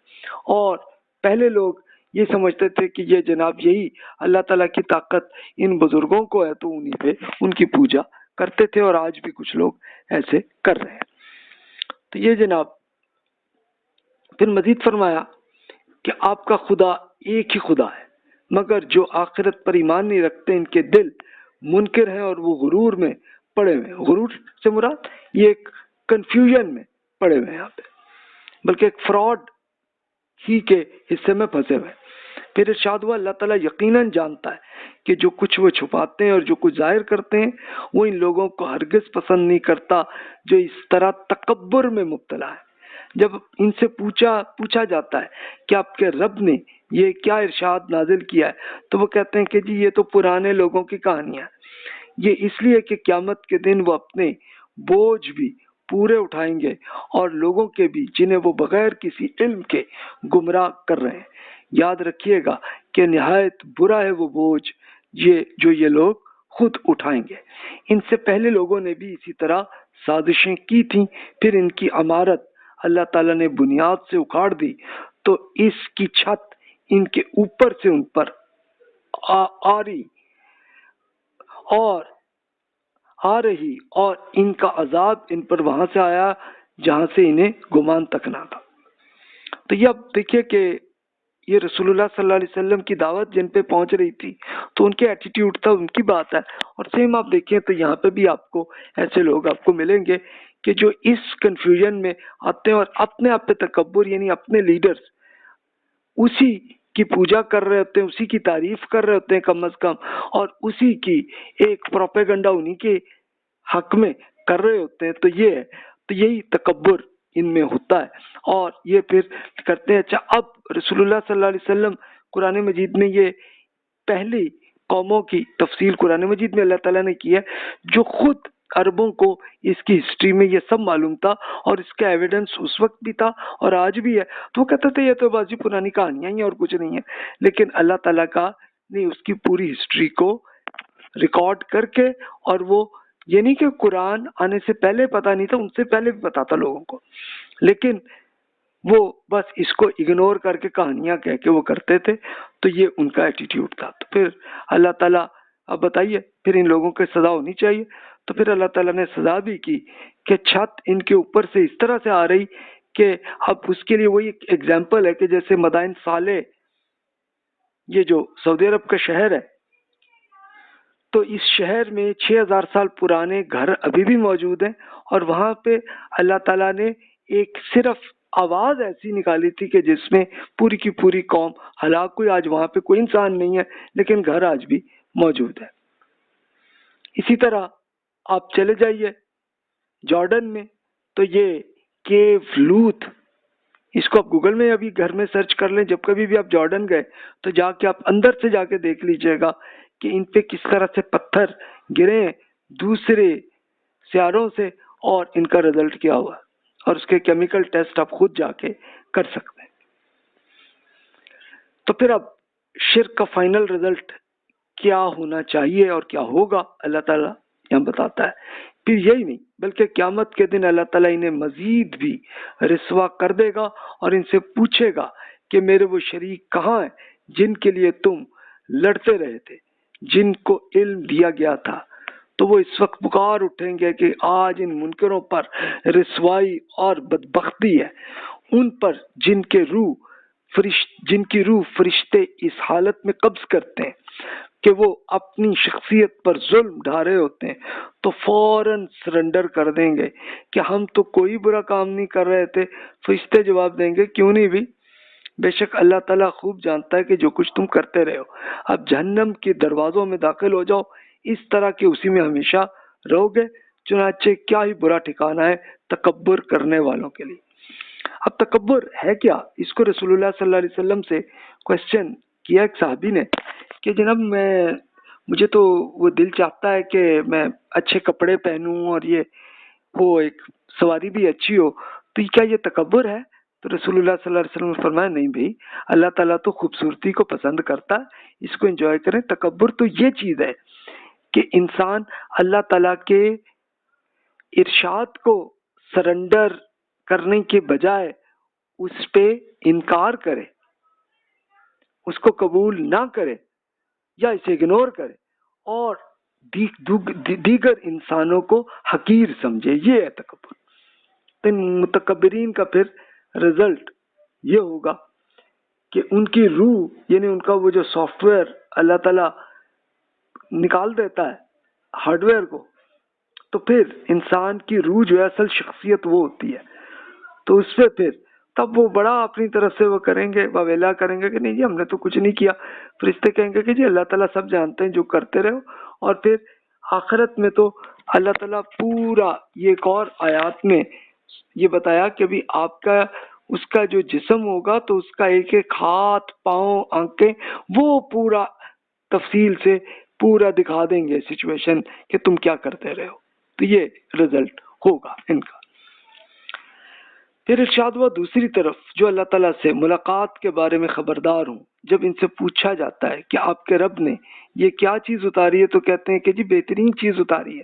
اور پہلے لوگ یہ سمجھتے تھے کہ یہ جناب یہی اللہ تعالیٰ کی طاقت ان بزرگوں کو ہے، تو انہی پہ ان کی پوجا کرتے تھے، اور آج بھی کچھ لوگ ایسے کر رہے ہیں۔ تو یہ جناب پھر مزید فرمایا کہ آپ کا خدا ایک ہی خدا ہے، مگر جو آخرت پر ایمان نہیں رکھتے ان کے دل منکر ہیں اور وہ غرور میں پڑے ہوئے ہیں۔ غرور سے مراد یہ ایک کنفیوژن میں پڑے ہوئے ہیں یہاں پہ، بلکہ ایک فراڈ ہی کے حصے میں پھنسے ہوئے۔ پھر ارشاد ہوا اللہ تعالیٰ یقیناً جانتا ہے کہ جو کچھ وہ چھپاتے ہیں اور جو کچھ ظاہر کرتے ہیں، وہ ان لوگوں کو ہرگز پسند نہیں کرتا جو اس طرح تکبر میں مبتلا ہے۔ جب ان سے پوچھا جاتا ہے کہ آپ کے رب نے یہ کیا ارشاد نازل کیا ہے، تو وہ کہتے ہیں کہ جی یہ تو پرانے لوگوں کی کہانیاں ہیں، یہ اس لیے کہ قیامت کے دن وہ اپنے بوجھ بھی پورے اٹھائیں گے اور لوگوں کے بھی جنہیں وہ بغیر کسی علم کے گمراہ کر رہے ہیں۔ یاد رکھیے گا کہ نہایت برا ہے وہ بوجھ جو یہ لوگ خود اٹھائیں گے۔ ان سے پہلے لوگوں نے بھی اسی طرح سازشیں کی تھیں، پھر ان کی عمارت اللہ تعالیٰ نے بنیاد سے اکھاڑ دی تو اس کی چھت ان کے اوپر سے ان پر آ رہی اور ان کا عذاب ان پر وہاں سے آیا جہاں سے انہیں گمان تک نہ تھا۔ تو یہ اب دیکھیے کہ یہ رسول اللہ صلی اللہ علیہ وسلم کی دعوت جن پہ پہنچ رہی تھی تو ان کے ایٹیٹیوڈ تھا، ان کی بات ہے. اور سیم آپ دیکھیں تو یہاں پہ بھی آپ کو ایسے لوگ آپ کو ملیں گے کہ جو اس کنفیوژن میں آتے ہیں اور اپنے آپ پہ تکبر، یعنی اپنے لیڈرز اسی کی پوجا کر رہے ہوتے ہیں، اسی کی تعریف کر رہے ہوتے ہیں کم از کم، اور اسی کی ایک پروپیگنڈا انہی کے حق میں کر رہے ہوتے ہیں. تو یہ ہے، تو یہی تکبر ان میں ہوتا ہے. اور یہ پھر کرتے ہیں. اچھا، اب رسول اللہ صلی اللہ علیہ وسلم قرآن مجید میں یہ پہلی قوموں کی تفصیل قرآن مجید میں اللہ تعالیٰ نے کی ہے جو خود عربوں کو اس کی ہسٹری میں یہ سب معلوم تھا اور اس کا ایویڈنس اس وقت بھی تھا اور آج بھی ہے. تو وہ کہتے تھے یہ تو بازی پرانی کہانیاں ہی اور کچھ نہیں ہے. لیکن اللہ تعالیٰ کا نے اس کی پوری ہسٹری کو ریکارڈ کر کے، اور وہ یہ نہیں کہ قرآن آنے سے پہلے پتہ نہیں تھا، ان سے پہلے بھی پتا تھا لوگوں کو، لیکن وہ بس اس کو اگنور کر کے کہانیاں کہہ کے وہ کرتے تھے. تو یہ ان کا ایٹیٹیوڈ تھا. تو پھر اللہ تعالیٰ اب بتائیے پھر ان لوگوں کی سزا ہونی چاہیے. تو پھر اللہ تعالیٰ نے سزا بھی کی کہ چھت ان کے اوپر سے اس طرح سے آ رہی کہ اب اس کے لیے وہی ایک ایگزامپل ہے کہ جیسے مدائن صالح، یہ جو سعودی عرب کا شہر ہے، تو اس شہر میں 6000 سال پرانے گھر ابھی بھی موجود ہیں. اور وہاں پہ اللہ تعالیٰ نے ایک صرف آواز ایسی نکالی تھی کہ جس میں پوری کی پوری قوم ہلاک ہوئی. آج وہاں پہ کوئی انسان نہیں ہے لیکن گھر آج بھی موجود ہے. اسی طرح آپ چلے جائیے جارڈن میں، تو یہ کیو لوت، اس کو آپ گوگل میں ابھی گھر میں سرچ کر لیں. جب کبھی بھی آپ جارڈن گئے تو جا کے آپ اندر سے جا کے دیکھ لیجئے گا کہ ان پہ کس طرح سے پتھر گرے دوسرے سیاروں سے، اور ان کا رزلٹ کیا ہوا، اور اس کے کیمیکل ٹیسٹ آپ خود جا کے کر سکتے ہیں. تو پھر اب شرک کا فائنل رزلٹ کیا ہونا چاہیے اور کیا ہوگا اللہ تعالیٰ یہاں بتاتا ہے. پھر یہی نہیں بلکہ قیامت کے دن اللہ تعالیٰ انہیں مزید بھی رسوا کر دے گا اور ان سے پوچھے گا کہ میرے وہ شریک کہاں ہیں جن کے لیے تم لڑتے رہے تھے، جن کو علم دیا گیا تھا. تو وہ اس وقت پکار اٹھیں گے کہ آج ان منکروں پر رسوائی اور بدبختی ہے، ان پر جن کی روح فرشتے اس حالت میں قبض کرتے ہیں کہ وہ اپنی شخصیت پر ظلم ڈھا رہے ہوتے ہیں، تو فوراً سرنڈر کر دیں گے کہ ہم تو کوئی برا کام نہیں کر رہے تھے. فرشتے جواب دیں گے کیوں نہیں بھی، بے شک اللہ تعالیٰ خوب جانتا ہے کہ جو کچھ تم کرتے رہے ہو. اب جہنم کے دروازوں میں داخل ہو جاؤ، اس طرح کے اسی میں ہمیشہ رہو گے. چنانچہ کیا ہی برا ٹھکانہ ہے تکبر کرنے والوں کے لیے. اب تکبر ہے کیا؟ اس کو رسول اللہ صلی اللہ علیہ وسلم سے کوشچن کیا ایک صحابی نے کہ جناب مجھے تو وہ دل چاہتا ہے کہ میں اچھے کپڑے پہنوں اور یہ وہ ایک سواری بھی اچھی ہو، تو کیا یہ تکبر ہے؟ تو رسول اللہ صلی اللہ علیہ وسلم نے فرمایا نہیں بھائی، اللہ تعالیٰ تو خوبصورتی کو پسند کرتا ہے، اس کو انجوائے کریں. تکبر تو یہ چیز ہے کہ انسان اللہ تعالیٰ کے ارشاد کو سرنڈر کرنے کے بجائے اس پہ انکار کرے، اس کو قبول نہ کرے یا اسے اگنور کرے اور دیگر انسانوں کو حقیر سمجھے. یہ ہے تکبر. تو متکبرین کا پھر رزلٹ یہ ہوگا کہ ان کی روح، یعنی ان کا وہ جو سافٹ ویئر اللہ تعالیٰ نکال دیتا ہے ہارڈ ویئر کو، تو پھر انسان کی روح جو ہے اصل شخصیت وہ ہوتی ہے. تو اس پہ پھر تب وہ بڑا اپنی طرف سے وہ کریں گے، واویلا کریں گے کہ نہیں جی ہم نے تو کچھ نہیں کیا. فرشتے کہیں گے کہ جی اللہ تعالیٰ سب جانتے ہیں جو کرتے رہو. اور پھر آخرت میں تو اللہ تعالیٰ پورا یہ ایک اور آیات میں یہ بتایا کہ ابھی آپ کا اس کا جو جسم ہوگا تو اس کا ایک ایک ہاتھ، پاؤں، آنکھیں وہ پورا تفصیل سے پورا دکھا دیں گے سچویشن کہ تم کیا کرتے رہے ہو. تو یہ رزلٹ ہوگا ان کا. پھر ارشاد ہوا دوسری طرف جو اللہ تعالیٰ سے ملاقات کے بارے میں خبردار ہوں، جب ان سے پوچھا جاتا ہے کہ آپ کے رب نے یہ کیا چیز اتاری ہے تو کہتے ہیں کہ جی بہترین چیز اتاری ہے.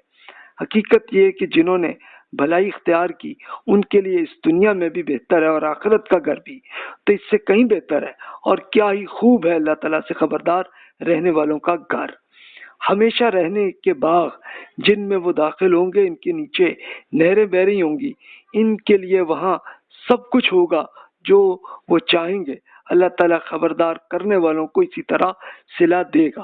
حقیقت یہ ہے کہ جنہوں نے بھلائی اختیار کی ان کے لیے اس دنیا میں بھی بہتر ہے اور آخرت کا گھر بھی تو اس سے کہیں بہتر ہے. اور کیا ہی خوب ہے اللہ تعالیٰ سے خبردار رہنے والوں کا گھر. ہمیشہ رہنے کے باغ جن میں وہ داخل ہوں گے، ان کے نیچے نہریں بہ رہی ہوں گی، ان کے لیے وہاں سب کچھ ہوگا جو وہ چاہیں گے اللہ تعالیٰ خبردار کرنے والوں کو اسی طرح صلہ دے گا۔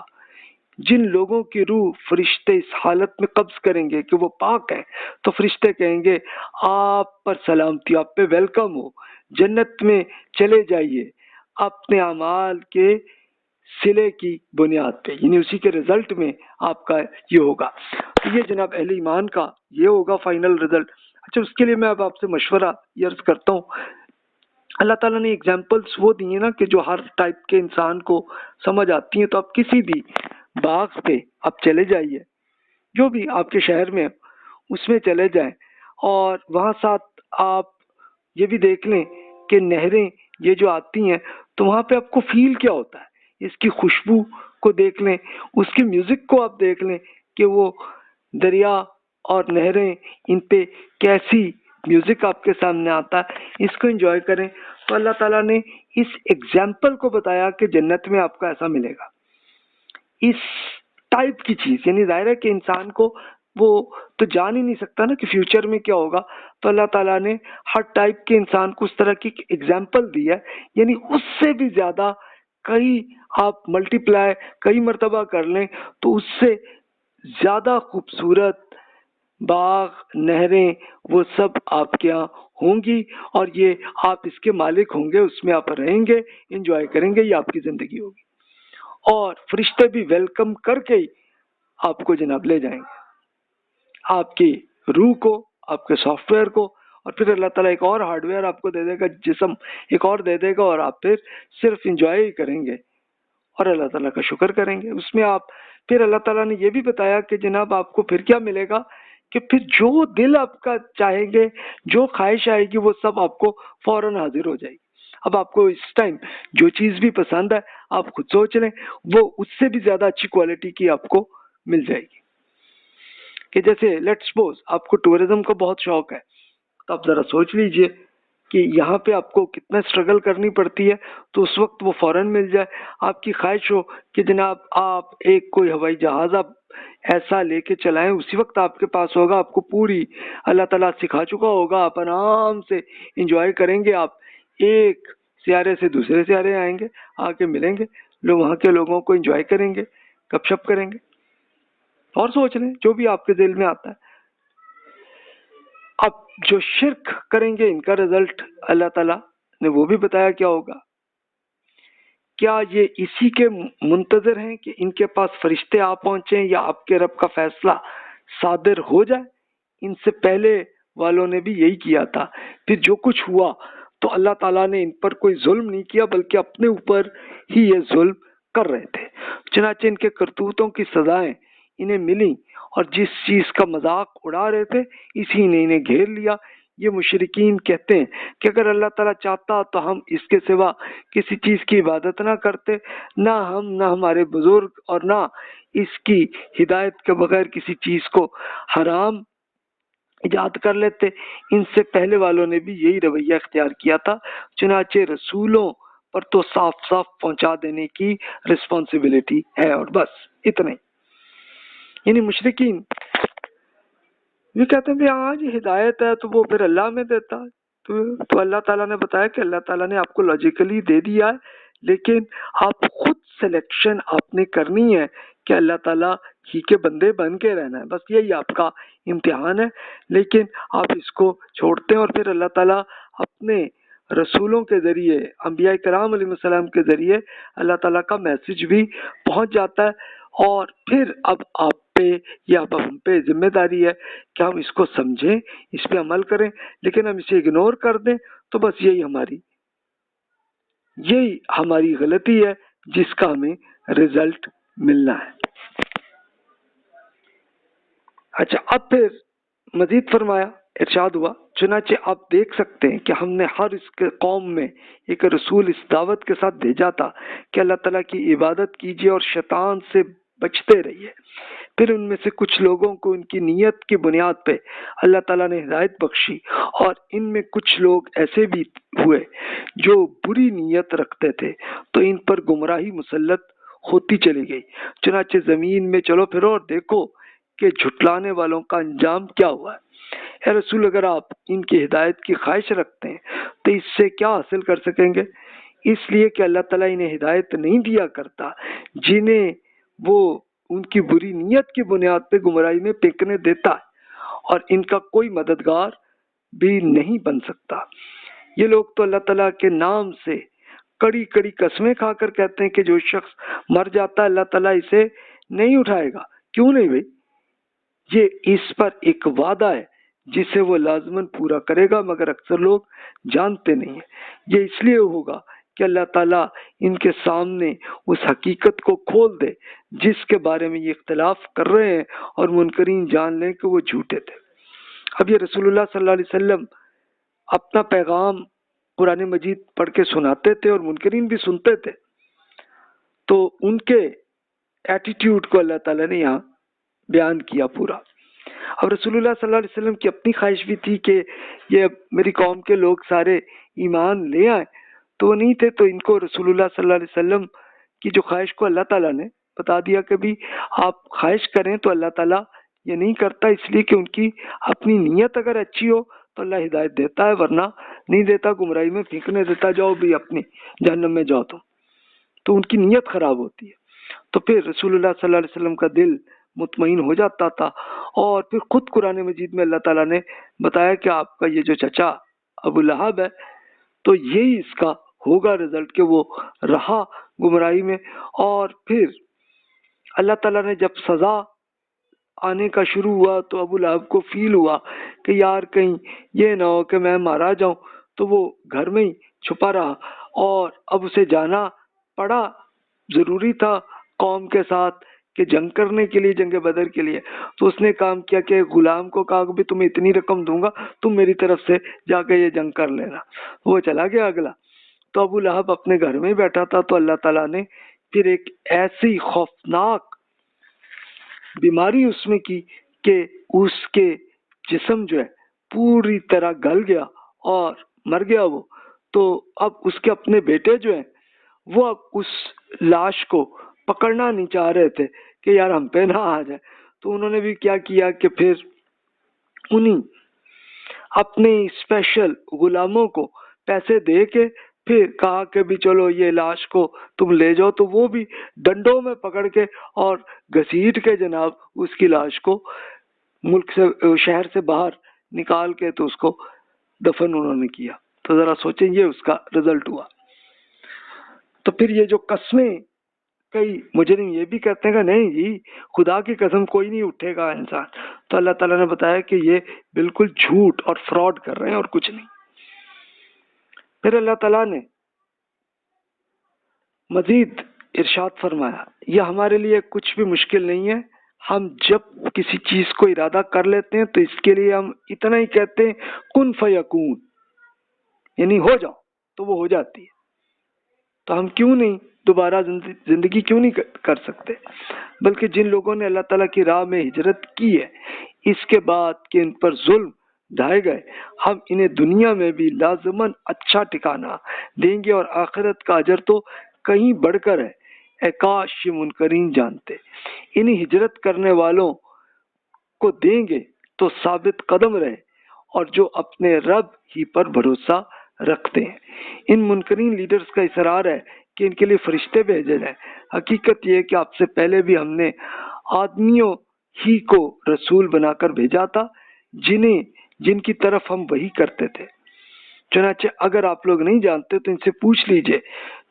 جن لوگوں کی روح فرشتے اس حالت میں قبض کریں گے کہ وہ پاک ہیں تو فرشتے کہیں گے آپ پر سلامتی، آپ پہ ویلکم ہو، جنت میں چلے جائیے اپنے اعمال کے صلے کی بنیاد پہ، یعنی اسی کے رزلٹ میں آپ کا یہ ہوگا۔ تو یہ جناب اہل ایمان کا یہ ہوگا فائنل رزلٹ۔ اچھا، اس کے لیے میں اب آپ سے مشورہ یہ عرض کرتا ہوں، اللہ تعالیٰ نے ایگزامپلس وہ دی ہیں نا کہ جو ہر ٹائپ کے انسان کو سمجھ آتی ہیں، تو آپ کسی بھی باغ پہ آپ چلے جائیے، جو بھی آپ کے شہر میں اس میں چلے جائیں، اور وہاں ساتھ آپ یہ بھی دیکھ لیں کہ نہریں یہ جو آتی ہیں تو وہاں پہ آپ کو فیل کیا ہوتا ہے، اس کی خوشبو کو دیکھ لیں، اس کی میوزک کو آپ دیکھ لیں کہ وہ دریا اور نہریں ان پہ کیسی میوزک آپ کے سامنے آتا ہے، اس کو انجوائے کریں۔ تو اللہ تعالیٰ نے اس ایگزامپل کو بتایا کہ جنت میں آپ کو ایسا ملے گا، اس ٹائپ کی چیز، یعنی ظاہر ہے کہ انسان کو وہ تو جان ہی نہیں سکتا نا کہ فیوچر میں کیا ہوگا، تو اللہ تعالیٰ نے ہر ٹائپ کے انسان کو اس طرح کی ایگزامپل دی ہے، یعنی اس سے بھی زیادہ کئی آپ ملٹی پلائی کئی مرتبہ کر لیں تو اس سے زیادہ خوبصورت باغ نہریں وہ سب آپ کے یہاں ہوں گی، اور یہ آپ اس کے مالک ہوں گے، اس میں آپ رہیں گے، انجوائے کریں گے، یہ آپ کی زندگی ہوگی، اور فرشتے بھی ویلکم کر کے ہی آپ کو جناب لے جائیں گے، آپ کی روح کو، آپ کے سافٹ ویئر کو، اور پھر اللہ تعالیٰ ایک اور ہارڈ ویئر آپ کو دے دے گا، جسم ایک اور دے دے گا، اور آپ پھر صرف انجوائے ہی کریں گے اور اللہ تعالیٰ کا شکر کریں گے۔ اس میں آپ پھر اللہ تعالیٰ نے یہ بھی بتایا کہ جناب آپ کو پھر کیا ملے گا، کہ پھر جو دل آپ کا چاہیں گے، جو خواہش آئے گی، وہ سب آپ کو فوراً حاضر ہو جائے گی۔ اب آپ کو اس ٹائم جو چیز بھی پسند ہے آپ خود سوچ لیں، وہ اس سے بھی زیادہ اچھی کوالٹی کی آپ کو مل جائے گی۔ کہ جیسے لیٹ سپوز آپ کو ٹورزم کا بہت شوق ہے، تو آپ ذرا سوچ لیجئے کہ یہاں پہ آپ کو کتنا اسٹرگل کرنی پڑتی ہے، تو اس وقت وہ فوراً مل جائے۔ آپ کی خواہش ہو کہ جناب آپ ایک کوئی ہوائی جہاز آپ ایسا لے کے چلائیں، اسی وقت آپ کے پاس ہوگا، آپ کو پوری اللہ تعالیٰ سکھا چکا ہوگا، آپ آرام سے انجوائے کریں گے، آپ ایک سیارے سے دوسرے سیارے آئیں گے، آ کے ملیں گے، لوگ وہاں کے لوگوں کو انجوائے کریں گے، گپ شپ کریں گے، اور سوچ لیں جو بھی آپ کے دل میں آتا ہے۔ اب جو شرک کریں گے ان کا رزلٹ اللہ تعالیٰ نے وہ بھی بتایا کیا ہوگا۔ کیا یہ اسی کے منتظر ہیں کہ ان کے پاس فرشتے آ پہنچیں یا آپ کے رب کا فیصلہ صادر ہو جائے؟ ان سے پہلے والوں نے بھی یہی کیا تھا، پھر جو کچھ ہوا تو اللہ تعالیٰ نے ان پر کوئی ظلم نہیں کیا، بلکہ اپنے اوپر ہی یہ ظلم کر رہے تھے، چنانچہ ان کے کرتوتوں کی سزائیں انہیں ملی، اور جس چیز کا مذاق اڑا رہے تھے اسی نے انہیں گھیر لیا۔ یہ مشرکین کہتے ہیں کہ اگر اللہ تعالیٰ چاہتا تو ہم اس کے سوا کسی چیز کی عبادت نہ کرتے، نہ ہم نہ ہمارے بزرگ، اور نہ اس کی ہدایت کے بغیر کسی چیز کو حرام ایجاد کر لیتے۔ ان سے پہلے والوں نے بھی یہی رویہ اختیار کیا تھا، چنانچہ رسولوں پر تو صاف صاف پہنچا دینے کی رسپانسبلٹی ہے، اور بس اتنے۔ یعنی مشرکین یہ کہتے ہیں کہ آج ہدایت ہے تو وہ پھر اللہ میں دیتا، تو اللہ تعالیٰ نے بتایا کہ اللہ تعالیٰ نے آپ کو لاجیکلی دے دیا ہے، لیکن آپ خود سلیکشن آپ نے کرنی ہے کہ اللہ تعالیٰ ہی کے بندے بن کے رہنا ہے، بس یہی آپ کا امتحان ہے۔ لیکن آپ اس کو چھوڑتے ہیں، اور پھر اللہ تعالیٰ اپنے رسولوں کے ذریعے، انبیاء کرام علیہ السلام کے ذریعے اللہ تعالیٰ کا میسج بھی پہنچ جاتا ہے، اور پھر اب آپ پہ یا اب ہم پہ ذمہ داری ہے کہ ہم اس کو سمجھیں، اس پہ عمل کریں، لیکن ہم اسے اگنور کر دیں تو بس یہی ہماری غلطی ہے جس کا ہمیں رزلٹ ملنا ہے۔ اچھا، اب پھر مزید فرمایا، ارشاد ہوا، چنانچہ آپ دیکھ سکتے ہیں کہ ہم نے ہر اس کے قوم میں ایک رسول اس دعوت کے ساتھ بھیجا تھا کہ اللہ تعالیٰ کی عبادت کیجیے اور شیطان سے بچتے رہیے۔ پھر ان میں سے کچھ لوگوں کو ان کی نیت کی بنیاد پہ اللہ تعالیٰ نے ہدایت بخشی، اور ان میں کچھ لوگ ایسے بھی ہوئے جو بری نیت رکھتے تھے، تو ان پر گمراہی مسلط ہوتی چلی گئی۔ چنانچہ زمین میں چلو پھرو اور دیکھو کہ جھٹلانے والوں کا انجام کیا ہوا ہے۔ اے رسول اگر آپ ان کی ہدایت کی خواہش رکھتے ہیں تو اس سے کیا حاصل کر سکیں گے؟ اس لیے کہ اللہ تعالیٰ انہیں ہدایت نہیں دیا کرتا جنہیں وہ ان کی بری نیت کی بنیاد پہ گمراہی میں پھینکنے دیتا ہے، اور ان کا کوئی مددگار بھی نہیں بن سکتا۔ یہ لوگ تو اللہ تعالیٰ کے نام سے کڑی کڑی قسمیں کھا کر کہتے ہیں کہ جو شخص مر جاتا ہے اللہ تعالیٰ اسے نہیں اٹھائے گا۔ کیوں نہیں بھائی؟ یہ اس پر ایک وعدہ ہے جسے وہ لازماً پورا کرے گا، مگر اکثر لوگ جانتے نہیں ہیں۔ یہ اس لیے ہوگا کہ اللہ تعالیٰ ان کے سامنے اس حقیقت کو کھول دے جس کے بارے میں یہ اختلاف کر رہے ہیں، اور منکرین جان لیں کہ وہ جھوٹے تھے۔ اب یہ رسول اللہ صلی اللہ علیہ وسلم اپنا پیغام قرآن مجید پڑھ کے سناتے تھے اور منکرین بھی سنتے تھے، تو ان کے ایٹیٹیوڈ کو اللہ تعالیٰ نے یہاں بیان کیا پورا۔ اب رسول اللہ صلی اللہ علیہ وسلم کی اپنی خواہش بھی تھی کہ یہ میری قوم کے لوگ سارے ایمان لے آئیں، تو وہ نہیں تھے، تو ان کو رسول اللہ صلی اللہ علیہ وسلم کی جو خواہش کو اللہ تعالیٰ نے بتا دیا کہ بھی آپ خواہش کریں تو اللہ تعالیٰ یہ نہیں کرتا، اس لیے کہ ان کی اپنی نیت اگر اچھی ہو تو اللہ ہدایت دیتا ہے، ورنہ نہیں دیتا، گمراہی میں پھینکنے دیتا، جاؤ بھی اپنی جہنم میں جاؤ تو ان کی نیت خراب ہوتی ہے۔ تو پھر رسول اللہ صلی اللہ علیہ وسلم کا دل مطمئن ہو جاتا تھا، اور پھر خود قرآن مجید میں اللہ تعالیٰ نے بتایا کہ آپ کا یہ جو چچا ابو لہب ہے تو یہی اس کا ہوگا رزلٹ کہ وہ رہا گمراہی میں۔ اور پھر اللہ تعالیٰ نے جب سزا آنے کا شروع ہوا تو ابو لہب کو فیل ہوا کہ یار کہیں یہ نہ ہو کہ میں مارا جاؤں، تو وہ گھر میں ہی چھپا رہا، اور اب اسے جانا پڑا، ضروری تھا قوم کے ساتھ کہ جنگ کرنے کے لیے، جنگ بدر کے لیے۔ تو اس نے کام کیا کہ غلام کو کہا کہ تمہیں اتنی رقم دوں گا، تم میری طرف سے جا کے یہ جنگ کر لینا۔ وہ چلا گیا اگلا، تو ابو لہب اپنے گھر میں بیٹھا تھا، تو اللہ تعالیٰ نے پھر ایک ایسی خوفناک بیماری اس میں کی کہ اس کے جسم جو ہے پوری طرح گل گیا اور مر گیا وہ۔ تو اب اس کے اپنے بیٹے جو ہیں وہ اب اس لاش کو پکڑنا نہیں چاہ رہے تھے کہ یار ہم پہ نہ آ جائے، تو انہوں نے بھی کیا کیا کہ پھر انہیں اپنے اسپیشل غلاموں کو پیسے دے کے پھر کہا کہ بھی چلو یہ لاش کو تم لے جاؤ، تو وہ بھی ڈنڈوں میں پکڑ کے اور گھسیٹ کے جناب اس کی لاش کو ملک سے، شہر سے باہر نکال کے تو اس کو دفن انہوں نے کیا۔ تو ذرا سوچیں یہ اس کا رزلٹ ہوا۔ تو پھر یہ جو قسمیں، کئی مجرم یہ بھی کہتے ہیں کہ نہیں جی خدا کی قسم کوئی نہیں اٹھے گا انسان، تو اللہ تعالیٰ نے بتایا کہ یہ بالکل جھوٹ اور فراڈ کر رہے ہیں اور کچھ نہیں۔ پھر اللہ تعالیٰ نے مزید ارشاد فرمایا، یہ ہمارے لیے کچھ بھی مشکل نہیں ہے، ہم جب کسی چیز کو ارادہ کر لیتے ہیں تو اس کے لیے ہم اتنا ہی کہتے ہیں کن فیکون، یعنی ہو جاؤ، تو وہ ہو جاتی ہے۔ تو ہم کیوں نہیں دوبارہ زندگی کیوں نہیں کر سکتے؟ بلکہ جن لوگوں نے اللہ تعالیٰ کی راہ میں ہجرت کی ہے اس کے بعد کہ ان پر ظلم ڈھائے گئے، ہم انہیں دنیا میں بھی لازماً اچھا ٹھکانہ دیں گے، اور آخرت کا اجر تو کہیں بڑھ کر ہے، اے کاش یہ منکرین جانتے۔ انہیں ہجرت کرنے والوں کو دیں گے تو ثابت قدم رہے، اور جو اپنے رب ہی پر بھروسہ رکھتے ہیں۔ ان منکرین لیڈرز کا اصرار ہے کہ ان کے لیے فرشتے بھیجے جائیں۔ حقیقت یہ ہے کہ آپ سے پہلے بھی ہم نے آدمیوں ہی کو رسول بنا کر بھیجا تھا جن کی طرف ہم وحی کرتے تھے۔ چنانچہ اگر آپ لوگ نہیں جانتے تو ان سے پوچھ لیجئے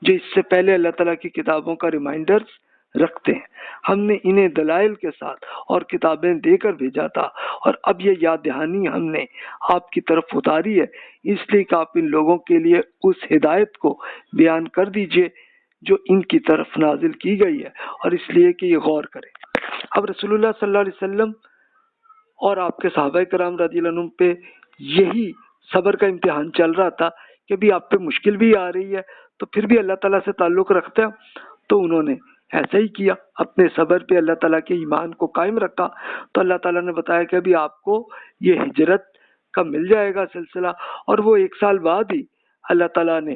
جو اس سے پہلے اللہ تعالیٰ کی کتابوں کا ریمائنڈرز رکھتے ہیں۔ ہم نے انہیں دلائل کے ساتھ اور کتابیں دے کر بھیجا تھا، اور اب یہ یاد دہانی ہم نے آپ کی طرف اتاری ہے، اس لیے کہ آپ ان لوگوں کے لیے اس ہدایت کو بیان کر دیجئے جو ان کی طرف نازل کی گئی ہے، اور اس لیے کہ یہ غور کریں۔ اب رسول اللہ صلی اللہ علیہ وسلم اور آپ کے صحابہ کرام رضی اللہ عنہم پہ یہی صبر کا امتحان چل رہا تھا کہ بھی آپ پہ مشکل بھی آ رہی ہے تو پھر بھی اللہ تعالیٰ سے تعلق رکھتے ہیں، تو انہوں نے ایسا ہی کیا، اپنے صبر پہ اللہ تعالیٰ کے ایمان کو قائم رکھا۔ تو اللہ تعالیٰ نے بتایا کہ ابھی آپ کو یہ ہجرت کا مل جائے گا سلسلہ، اور وہ 1 سال بعد ہی اللہ تعالیٰ نے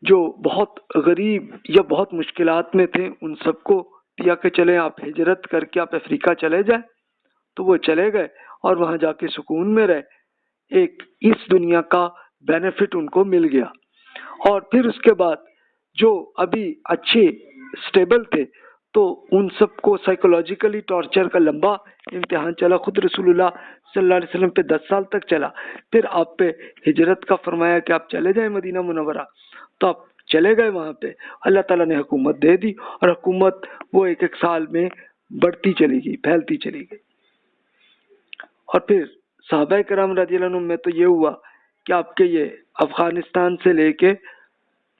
جو بہت غریب یا بہت مشکلات میں تھے ان سب کو دیا کہ چلیں آپ ہجرت کر کے آپ افریقہ چلے جائیں، تو وہ چلے گئے، اور وہاں جا کے سکون میں رہے. ایک اس دنیا کا بینیفٹ ان کو مل گیا. اور پھر اس کے بعد جو ابھی اچھے اسٹیبل تھے تو ان سب کو سائیکولوجیکلی ٹارچر کا لمبا امتحان چلا. خود رسول اللہ صلی اللہ علیہ وسلم پہ 10 سال تک چلا. پھر آپ پہ ہجرت کا فرمایا کہ آپ چلے جائیں مدینہ منورہ، تو آپ چلے گئے وہاں پہ. اللہ تعالیٰ نے حکومت دے دی اور حکومت وہ ایک ایک سال میں بڑھتی چلی گئی، پھیلتی چلی گئی. اور پھر صحابہ کرام رضی اللہ عنہم میں تو یہ ہوا کہ آپ کے یہ افغانستان سے لے کے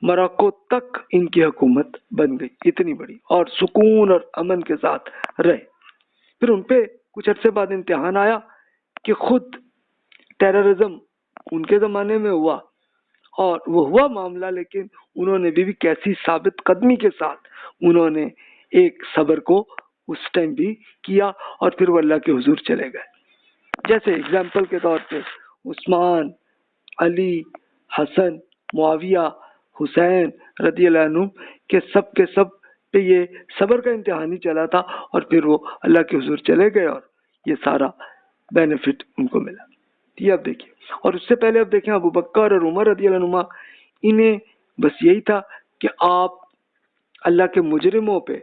موراکو تک ان کی حکومت بن گئی اتنی بڑی، اور سکون اور امن کے ساتھ رہے. پھر ان پہ کچھ عرصے بعد امتحان آیا کہ خود ٹیررزم ان کے زمانے میں ہوا، اور وہ ہوا معاملہ، لیکن انہوں نے بھی کیسی ثابت قدمی کے ساتھ انہوں نے ایک صبر کو اس ٹائم بھی کیا، اور پھر وہ اللہ کے حضور چلے گئے. جیسے اگزامپل کے طور پہ عثمان، علی، حسن، معاویہ، حسین رضی اللہ عنہ کے سب پہ یہ صبر کا امتحان ہی چلا تھا، اور پھر وہ اللہ کے حضور چلے گئے اور یہ سارا بینیفٹ ان کو ملا. یہ اب دیکھیے. اور اس سے پہلے اب دیکھیں ابو بکر اور عمر رضی اللہ عنہما، انہیں بس یہی تھا کہ آپ اللہ کے مجرموں پہ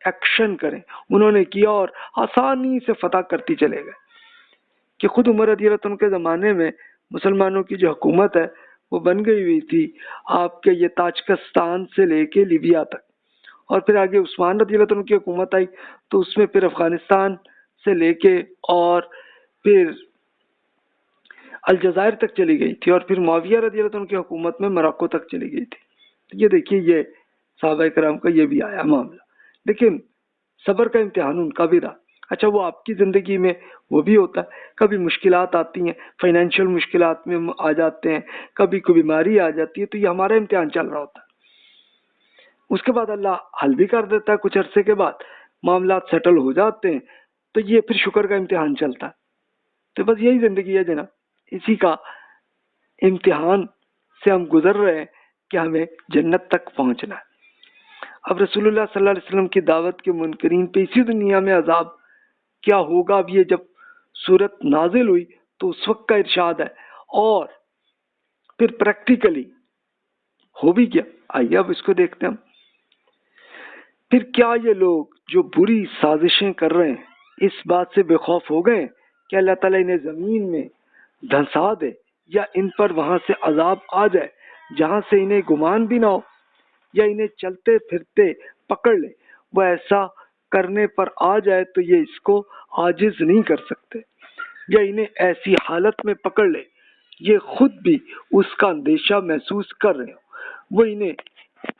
ایکشن کریں. انہوں نے کیا اور آسانی سے فتح کرتی چلے گئے. کہ خود عمر رضی اللہ عنہ کے زمانے میں مسلمانوں کی جو حکومت ہے وہ بن گئی ہوئی تھی آپ کے یہ تاجکستان سے لے کے لیبیا تک. اور پھر آگے عثمان رضی اللہ عنہ کی حکومت آئی تو اس میں پھر افغانستان سے لے کے اور پھر الجزائر تک چلی گئی تھی، اور پھر معاویہ رضی اللہ عنہ کی حکومت میں موراکو تک چلی گئی تھی. یہ دیکھیے یہ صحابہ کرام کا یہ بھی آیا معاملہ. لیکن صبر کا امتحان ان کا بھی رہا. اچھا وہ آپ کی زندگی میں وہ بھی ہوتا ہے، کبھی مشکلات آتی ہیں، فائنینشیل مشکلات میں آ جاتے ہیں، کبھی کوئی بیماری آ جاتی ہے، تو یہ ہمارا امتحان چل رہا ہوتا ہے. اس کے بعد اللہ حل بھی کر دیتا ہے، کچھ عرصے کے بعد معاملات سیٹل ہو جاتے ہیں، تو یہ پھر شکر کا امتحان چلتا ہے. تو بس یہی زندگی ہے جناب، اسی کا امتحان سے ہم گزر رہے ہیں کہ ہمیں جنت تک پہنچنا ہے. اب رسول اللہ صلی اللہ علیہ وسلم کی دعوت کے منکرین پہ اسی دنیا میں عذاب کیا ہوگا. اب یہ جب صورت نازل ہوئی تو اس وقت کا ارشاد ہے، اور پھر پریکٹیکلی ہو بھی کیا. آئیے اب اس کو دیکھتے ہیں ہم. پھر کیا یہ لوگ جو بری سازشیں کر رہے ہیں اس بات سے بے خوف ہو گئے کہ اللہ تعالیٰ انہیں زمین میں دھنسا دے، یا ان پر وہاں سے عذاب آ جائے جہاں سے انہیں گمان بھی نہ ہو، یا انہیں چلتے پھرتے پکڑ لے. وہ ایسا کرنے پر آ جائے تو یہ اس کو عاجز نہیں کر سکتے، یا انہیں ایسی حالت میں پکڑ لے یہ خود بھی اس کا اندیشہ محسوس کر رہے ہو. وہ انہیں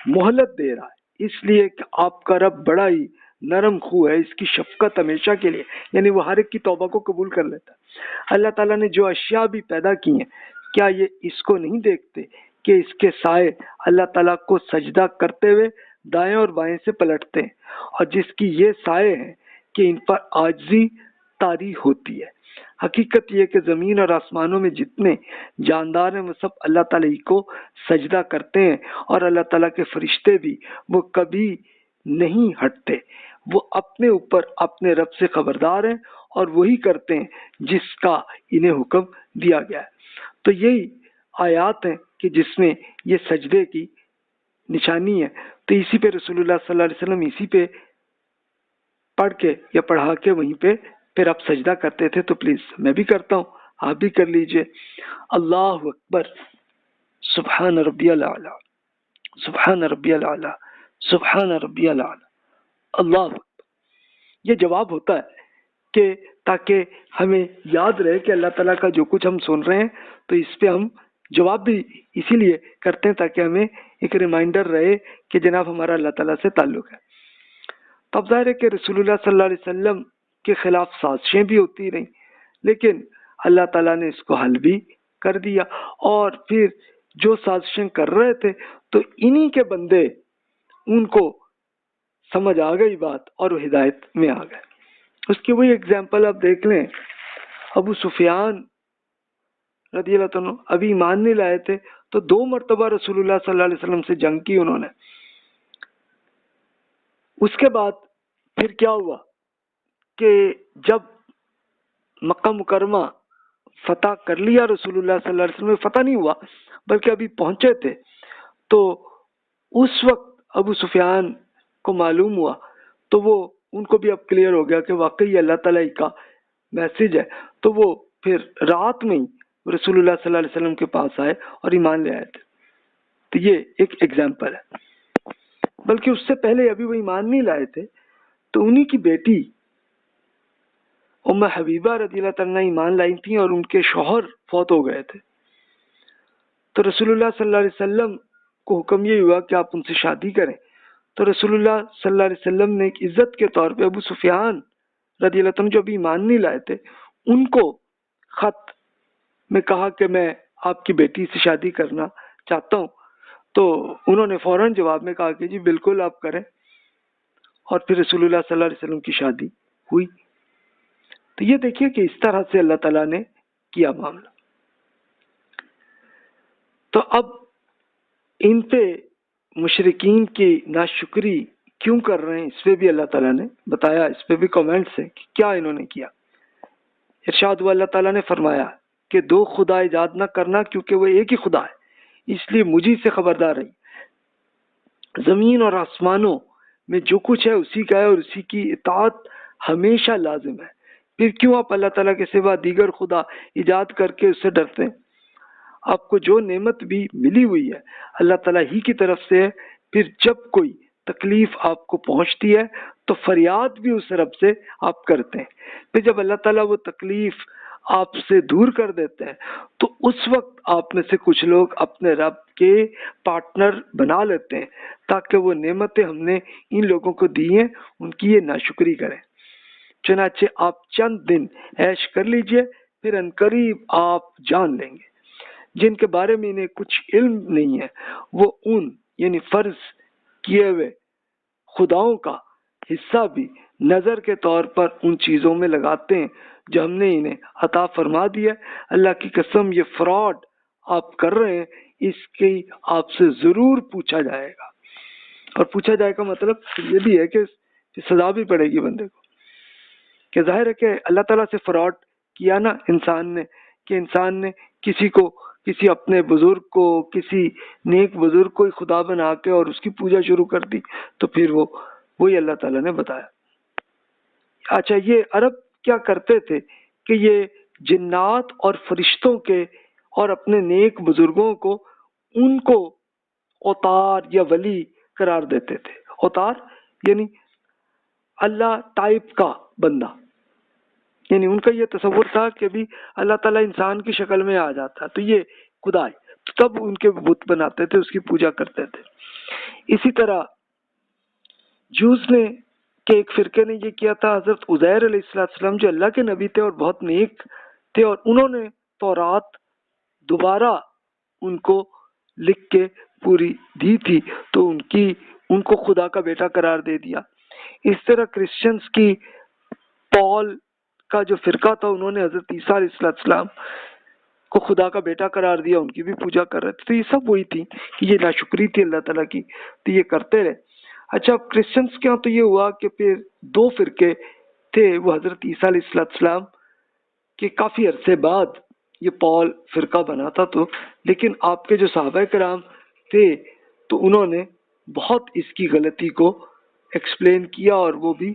مہلت دے رہا ہے اس لیے کہ آپ کا رب بڑا ہی نرم خو ہے، اس کی شفقت ہمیشہ کے لیے، یعنی وہ ہر ایک کی توبہ کو قبول کر لیتا ہے. اللہ تعالیٰ نے جو اشیاء بھی پیدا کی ہیں کیا یہ اس کو نہیں دیکھتے کہ اس کے سائے اللہ تعالیٰ کو سجدہ کرتے ہوئے دائیں اور بائیں سے پلٹتے ہیں، اور جس کی یہ سائے ہیں کہ ان پر عاجزی طاری ہوتی ہے. حقیقت یہ کہ زمین اور آسمانوں میں جتنے جاندار ہیں وہ سب اللہ تعالیٰ ہی کو سجدہ کرتے ہیں، اور اللہ تعالیٰ کے فرشتے بھی وہ کبھی نہیں ہٹتے. وہ اپنے اوپر اپنے رب سے خبردار ہیں اور وہی کرتے ہیں جس کا انہیں حکم دیا گیا ہے. تو یہی آیات ہیں کہ جس میں یہ سجدے کی نشانی ہے. تو اسی پہ رسول اللہ صلی اللہ علیہ وسلم اسی پہ پڑھ کے یا پڑھا کے وہیں پہ پھر آپ سجدہ کرتے تھے. تو پلیز میں بھی کرتا ہوں، آپ بھی کر لیجئے. اللہ اکبر، سبحان ربی الاعلی، سبحان ربی الاعلی، سبحان ربی الاعلی، اللہ اکبر. یہ جواب ہوتا ہے کہ تاکہ ہمیں یاد رہے کہ اللہ تعالیٰ کا جو کچھ ہم سن رہے ہیں تو اس پہ ہم جواب بھی اسی لیے کرتے ہیں تاکہ ہمیں ایک ریمائنڈر رہے کہ جناب ہمارا اللہ تعالیٰ سے تعلق ہے. تو اب ظاہر ہے کہ رسول اللہ صلی اللہ علیہ وسلم کے خلاف سازشیں بھی ہوتی رہیں، لیکن اللہ تعالیٰ نے اس کو حل بھی کر دیا. اور پھر جو سازشیں کر رہے تھے تو انہی کے بندے ان کو سمجھ آ گئی بات اور وہ ہدایت میں آ گئے. اس کی وہی اگزامپل آپ دیکھ لیں، ابو سفیان رضی اللہ عنہ ابھی ایمان نہیں لائے تھے تو 2 مرتبہ رسول اللہ صلی اللہ علیہ وسلم سے جنگ کی انہوں نے. اس کے بعد پھر کیا ہوا کہ جب مکہ مکرمہ فتح کر لیا رسول اللہ صلی اللہ علیہ وسلم، فتح نہیں ہوا بلکہ ابھی پہنچے تھے، تو اس وقت ابو سفیان کو معلوم ہوا، تو وہ ان کو بھی اب کلیئر ہو گیا کہ واقعی اللہ تعالیٰ کا میسج ہے، تو وہ پھر رات میں ہی رسول اللہ صلی اللہ علیہ وسلم کے پاس آئے اور ایمان لے آئے تھے۔ تو یہ ایک ایگزامپل ہے، بلکہ اس سے پہلے ابھی وہ ایمان نہیں لائے تھے، تو انہی کی بیٹی ام حبیبہ رضی اللہ تعالیٰ ایمان لائی تھیں اور ان کے شوہر فوت ہو گئے تھے، تو رسول اللہ صلی اللہ علیہ وسلم کو حکم یہ ہوا کہ آپ ان سے شادی کریں، تو رسول اللہ صلی اللہ علیہ وسلم نے ایک عزت کے طور پہ ابو سفیان رضی اللہ عنہ جو ابھی ایمان نہیں لائے تھے ان کو خط میں کہا کہ میں آپ کی بیٹی سے شادی کرنا چاہتا ہوں، تو انہوں نے فوراً جواب میں کہا کہ جی بالکل آپ کریں، اور پھر رسول اللہ صلی اللہ علیہ وسلم کی شادی ہوئی۔ تو یہ دیکھیے کہ اس طرح سے اللہ تعالیٰ نے کیا معاملہ۔ تو اب ان پہ مشرکین کی ناشکری کیوں کر رہے ہیں، اس پہ بھی اللہ تعالیٰ نے بتایا، اس پہ بھی کامنٹس ہیں کہ کیا انہوں نے کیا۔ ارشاد ہوا، اللہ تعالیٰ نے فرمایا کہ دو خدا ایجاد نہ کرنا کیونکہ وہ ایک ہی خدا ہے، اس لیے مجھے سے خبردار رہی۔ زمین اور آسمانوں میں جو کچھ ہے اسی کا ہے اور اسی کی اطاعت ہمیشہ لازم ہے، پھر کیوں آپ اللہ تعالیٰ کے سوا دیگر خدا ایجاد کر کے اس سے ڈرتے ہیں؟ آپ کو جو نعمت بھی ملی ہوئی ہے اللہ تعالیٰ ہی کی طرف سے ہے، پھر جب کوئی تکلیف آپ کو پہنچتی ہے تو فریاد بھی اس رب سے آپ کرتے ہیں، پھر جب اللہ تعالیٰ وہ تکلیف آپ سے دور کر دیتے ہیں تو اس وقت آپ میں سے کچھ لوگ اپنے رب کے پارٹنر بنا لیتے ہیں تاکہ وہ نعمتیں ہم نے ان لوگوں کو دی ہیں ان کی یہ ناشکری کریں۔ چنانچہ آپ چند دن عیش کر لیجئے، پھر عنقریب آپ جان لیں گے۔ جن کے بارے میں انہیں کچھ علم نہیں ہے وہ ان یعنی فرض کیے ہوئے خداؤں کا حصہ بھی نظر کے طور پر ان چیزوں میں لگاتے ہیں جو ہم نے انہیں عطا فرما دیا۔ اللہ کی قسم یہ فراڈ آپ کر رہے ہیں، اس کی آپ سے ضرور پوچھا جائے گا، اور پوچھا جائے گا مطلب یہ بھی ہے کہ سزا بھی پڑے گی بندے کو، کہ ظاہر ہے کہ اللہ تعالیٰ سے فراڈ کیا نا انسان نے، کہ انسان نے کسی اپنے بزرگ کو، کسی نیک بزرگ کو خدا بنا کے اور اس کی پوجا شروع کر دی، تو پھر وہی اللہ تعالیٰ نے بتایا۔ اچھا، یہ عرب کیا کرتے تھے کہ یہ جنات اور فرشتوں کے اور اپنے نیک بزرگوں کو ان کو اوتار یا ولی قرار دیتے تھے۔ اوتار یعنی اللہ ٹائپ کا بندہ، یعنی ان کا یہ تصور تھا کہ بھی اللہ تعالیٰ انسان کی شکل میں آ جاتا تو یہ خدا ہے، تب ان کے بت بناتے تھے، اس کی پوجا کرتے تھے۔ اسی طرح جوز نے کہ ایک فرقے نے یہ کیا تھا، حضرت عزیر علیہ السلام جو اللہ کے نبی تھے اور بہت نیک تھے، اور انہوں نے تورات دوبارہ ان کو لکھ کے پوری دی تھی تو ان کو خدا کا بیٹا قرار دے دیا۔ اس طرح کرسچنز کی پال کا جو فرقہ تھا انہوں نے حضرت عیسیٰ علیہ السلام کو خدا کا بیٹا قرار دیا، ان کی بھی پوجا کر رہے تھے۔ تو یہ سب وہی تھی کہ یہ ناشکری تھی اللہ تعالیٰ کی، تو یہ کرتے رہے۔ اچھا، کرسچنز کے ہاں تو یہ ہوا کہ پھر دو فرقے تھے، وہ حضرت عیسیٰ علیہ السلام کے کافی عرصے بعد یہ پال فرقہ بنا تھا، تو لیکن آپ کے جو صحابہ کرام تھے تو انہوں نے بہت اس کی غلطی کو ایکسپلین کیا، اور وہ بھی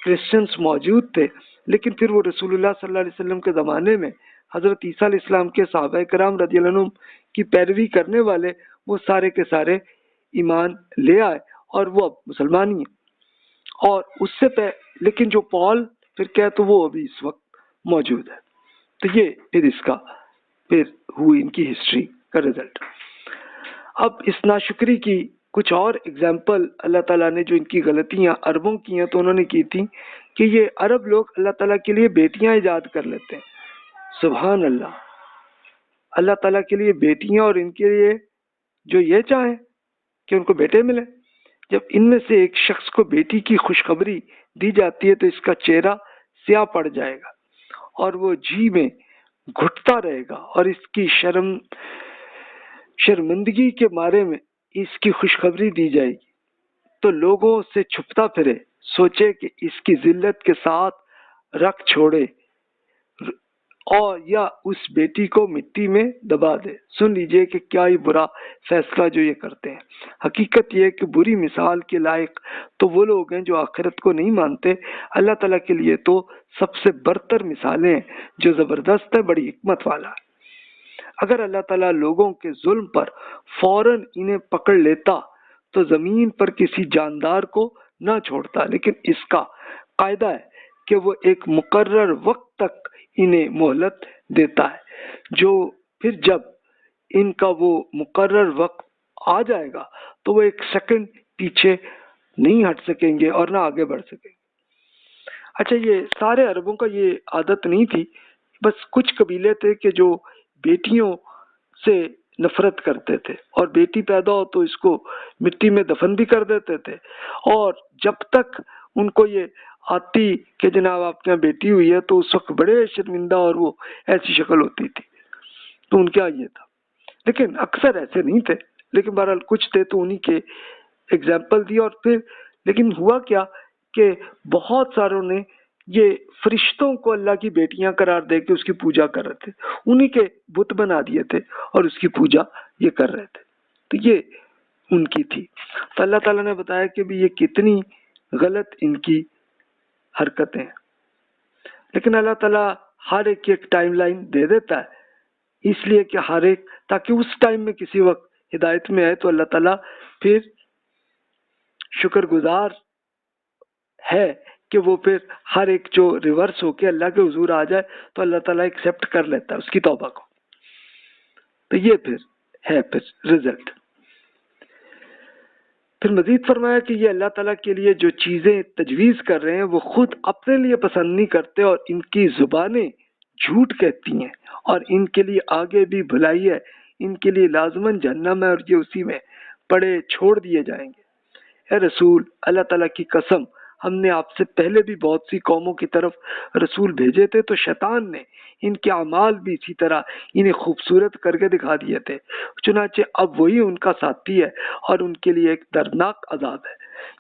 کرسچنز موجود تھے، لیکن پھر وہ رسول اللہ صلی اللہ علیہ وسلم کے زمانے میں حضرت عیسیٰ علیہ السلام کے صحابہ کرام رضی اللہ عنہم کی پیروی کرنے والے وہ سارے کے سارے ایمان لے آئے اور وہ اب مسلمان ہی ہیں۔ اور اس سے لیکن جو پال فرقہ ہے تو وہ ابھی اس وقت موجود ہے۔ تو یہ پھر ہوئی ان کی ہسٹری کا رزلٹ۔ اب اس ناشکری کی کچھ اور اگزامپل اللہ تعالیٰ نے جو ان کی غلطیاں عربوں کی ہیں تو انہوں نے کی تھی کہ یہ عرب لوگ اللہ تعالیٰ کے لیے بیٹیاں ایجاد کر لیتے ہیں۔ سبحان اللہ، اللہ تعالیٰ کے لیے بیٹیاں، اور ان کے لیے جو یہ چاہیں کہ ان کو بیٹے ملے۔ جب ان میں سے ایک شخص کو بیٹی کی خوشخبری دی جاتی ہے تو اس کا چہرہ سیاہ پڑ جائے گا اور وہ جی میں گھٹتا رہے گا، اور اس کی شرمندگی کے بارے میں اس کی خوشخبری دی جائے گی تو لوگوں سے چھپتا پھرے، سوچے کہ اس کی ذلت کے ساتھ رکھ چھوڑے اور یا اس بیٹی کو مٹی میں دبا دے۔ سن لیجئے کہ کیا ہی برا فیصلہ جو یہ کرتے ہیں۔ حقیقت یہ ہے کہ بری مثال کے لائق تو وہ لوگ ہیں جو آخرت کو نہیں مانتے۔ اللہ تعالیٰ کے لیے تو سب سے برتر مثالیں ہیں جو زبردست ہے، بڑی حکمت والا ہے۔ اگر اللہ تعالیٰ لوگوں کے ظلم پر فوراً انہیں پکڑ لیتا تو زمین پر کسی جاندار کو نہ چھوڑتا، لیکن اس کا قاعدہ ہے کہ وہ ایک مقرر وقت تک انہیں مہلت دیتا ہے، جو پھر جب ان کا وہ مقرر وقت آ جائے گا تو وہ ایک سیکنڈ پیچھے نہیں ہٹ سکیں گے اور نہ آگے بڑھ سکیں گے۔ اچھا، یہ سارے عربوں کا یہ عادت نہیں تھی، بس کچھ قبیلے تھے کہ جو بیٹیوں سے نفرت کرتے تھے، اور بیٹی پیدا ہو تو اس کو مٹی میں دفن بھی کر دیتے تھے، اور جب تک ان کو یہ آتی کہ جناب آپ کے یہاں بیٹی ہوئی ہے تو اس وقت بڑے شرمندہ اور وہ ایسی شکل ہوتی تھی۔ تو ان کا یہ تھا، لیکن اکثر ایسے نہیں تھے، لیکن بہرحال کچھ تھے تو انہی کے ایگزامپل دی۔ اور پھر لیکن ہوا کیا کہ بہت ساروں نے یہ فرشتوں کو اللہ کی بیٹیاں قرار دے کے اس کی پوجا کر رہے تھے، انہی کے بت بنا دیے تھے اور اس کی پوجا یہ کر رہے تھے۔ تو یہ ان کی تھی۔ تو اللہ تعالیٰ نے بتایا کہ بھی یہ کتنی غلط ان کی حرکتیں ہیں، لیکن اللہ تعالیٰ ہر ایک کی ایک ٹائم لائن دے دیتا ہے، اس لیے کہ ہر ایک تاکہ اس ٹائم میں کسی وقت ہدایت میں آئے تو اللہ تعالیٰ پھر شکر گزار ہے کہ وہ پھر ہر ایک جو ریورس ہو کے اللہ کے حضور آ جائے تو اللہ تعالیٰ ایکسیپٹ کر لیتا ہے اس کی توبہ کو۔ تو یہ پھر ہے پھر رزلٹ۔ پھر مزید فرمایا کہ یہ اللہ تعالیٰ کے لیے جو چیزیں تجویز کر رہے ہیں وہ خود اپنے لیے پسند نہیں کرتے، اور ان کی زبانیں جھوٹ کہتی ہیں، اور ان کے لیے آگے بھی بھلائی ہے، ان کے لیے لازماً جہنم ہے اور یہ اسی میں پڑے چھوڑ دیے جائیں گے۔ اے رسول، اللہ تعالیٰ کی قسم، ہم نے آپ سے پہلے بھی بہت سی قوموں کی طرف رسول بھیجے تھے، تو شیطان نے ان کے اعمال بھی اسی طرح انہیں خوبصورت کر کے دکھا دیے تھے، چنانچہ اب وہی ان کا ساتھی ہے اور ان کے لیے ایک دردناک عذاب ہے۔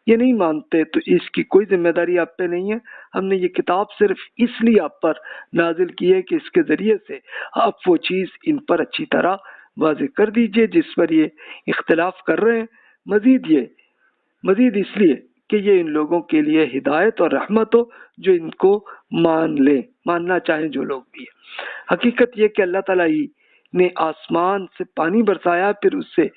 یہ نہیں مانتے تو اس کی کوئی ذمہ داری آپ پہ نہیں ہے۔ ہم نے یہ کتاب صرف اس لیے آپ پر نازل کی ہے کہ اس کے ذریعے سے آپ وہ چیز ان پر اچھی طرح واضح کر دیجئے جس پر یہ اختلاف کر رہے ہیں، مزید اس لیے کہ یہ ان لوگوں کے لیے ہدایت اور رحمت ہو جو ان کو ماننا چاہیں جو لوگ بھی ہیں۔ حقیقت یہ کہ اللہ تعالیٰ ہی نے آسمان سے پانی برسایا، پھر اس سے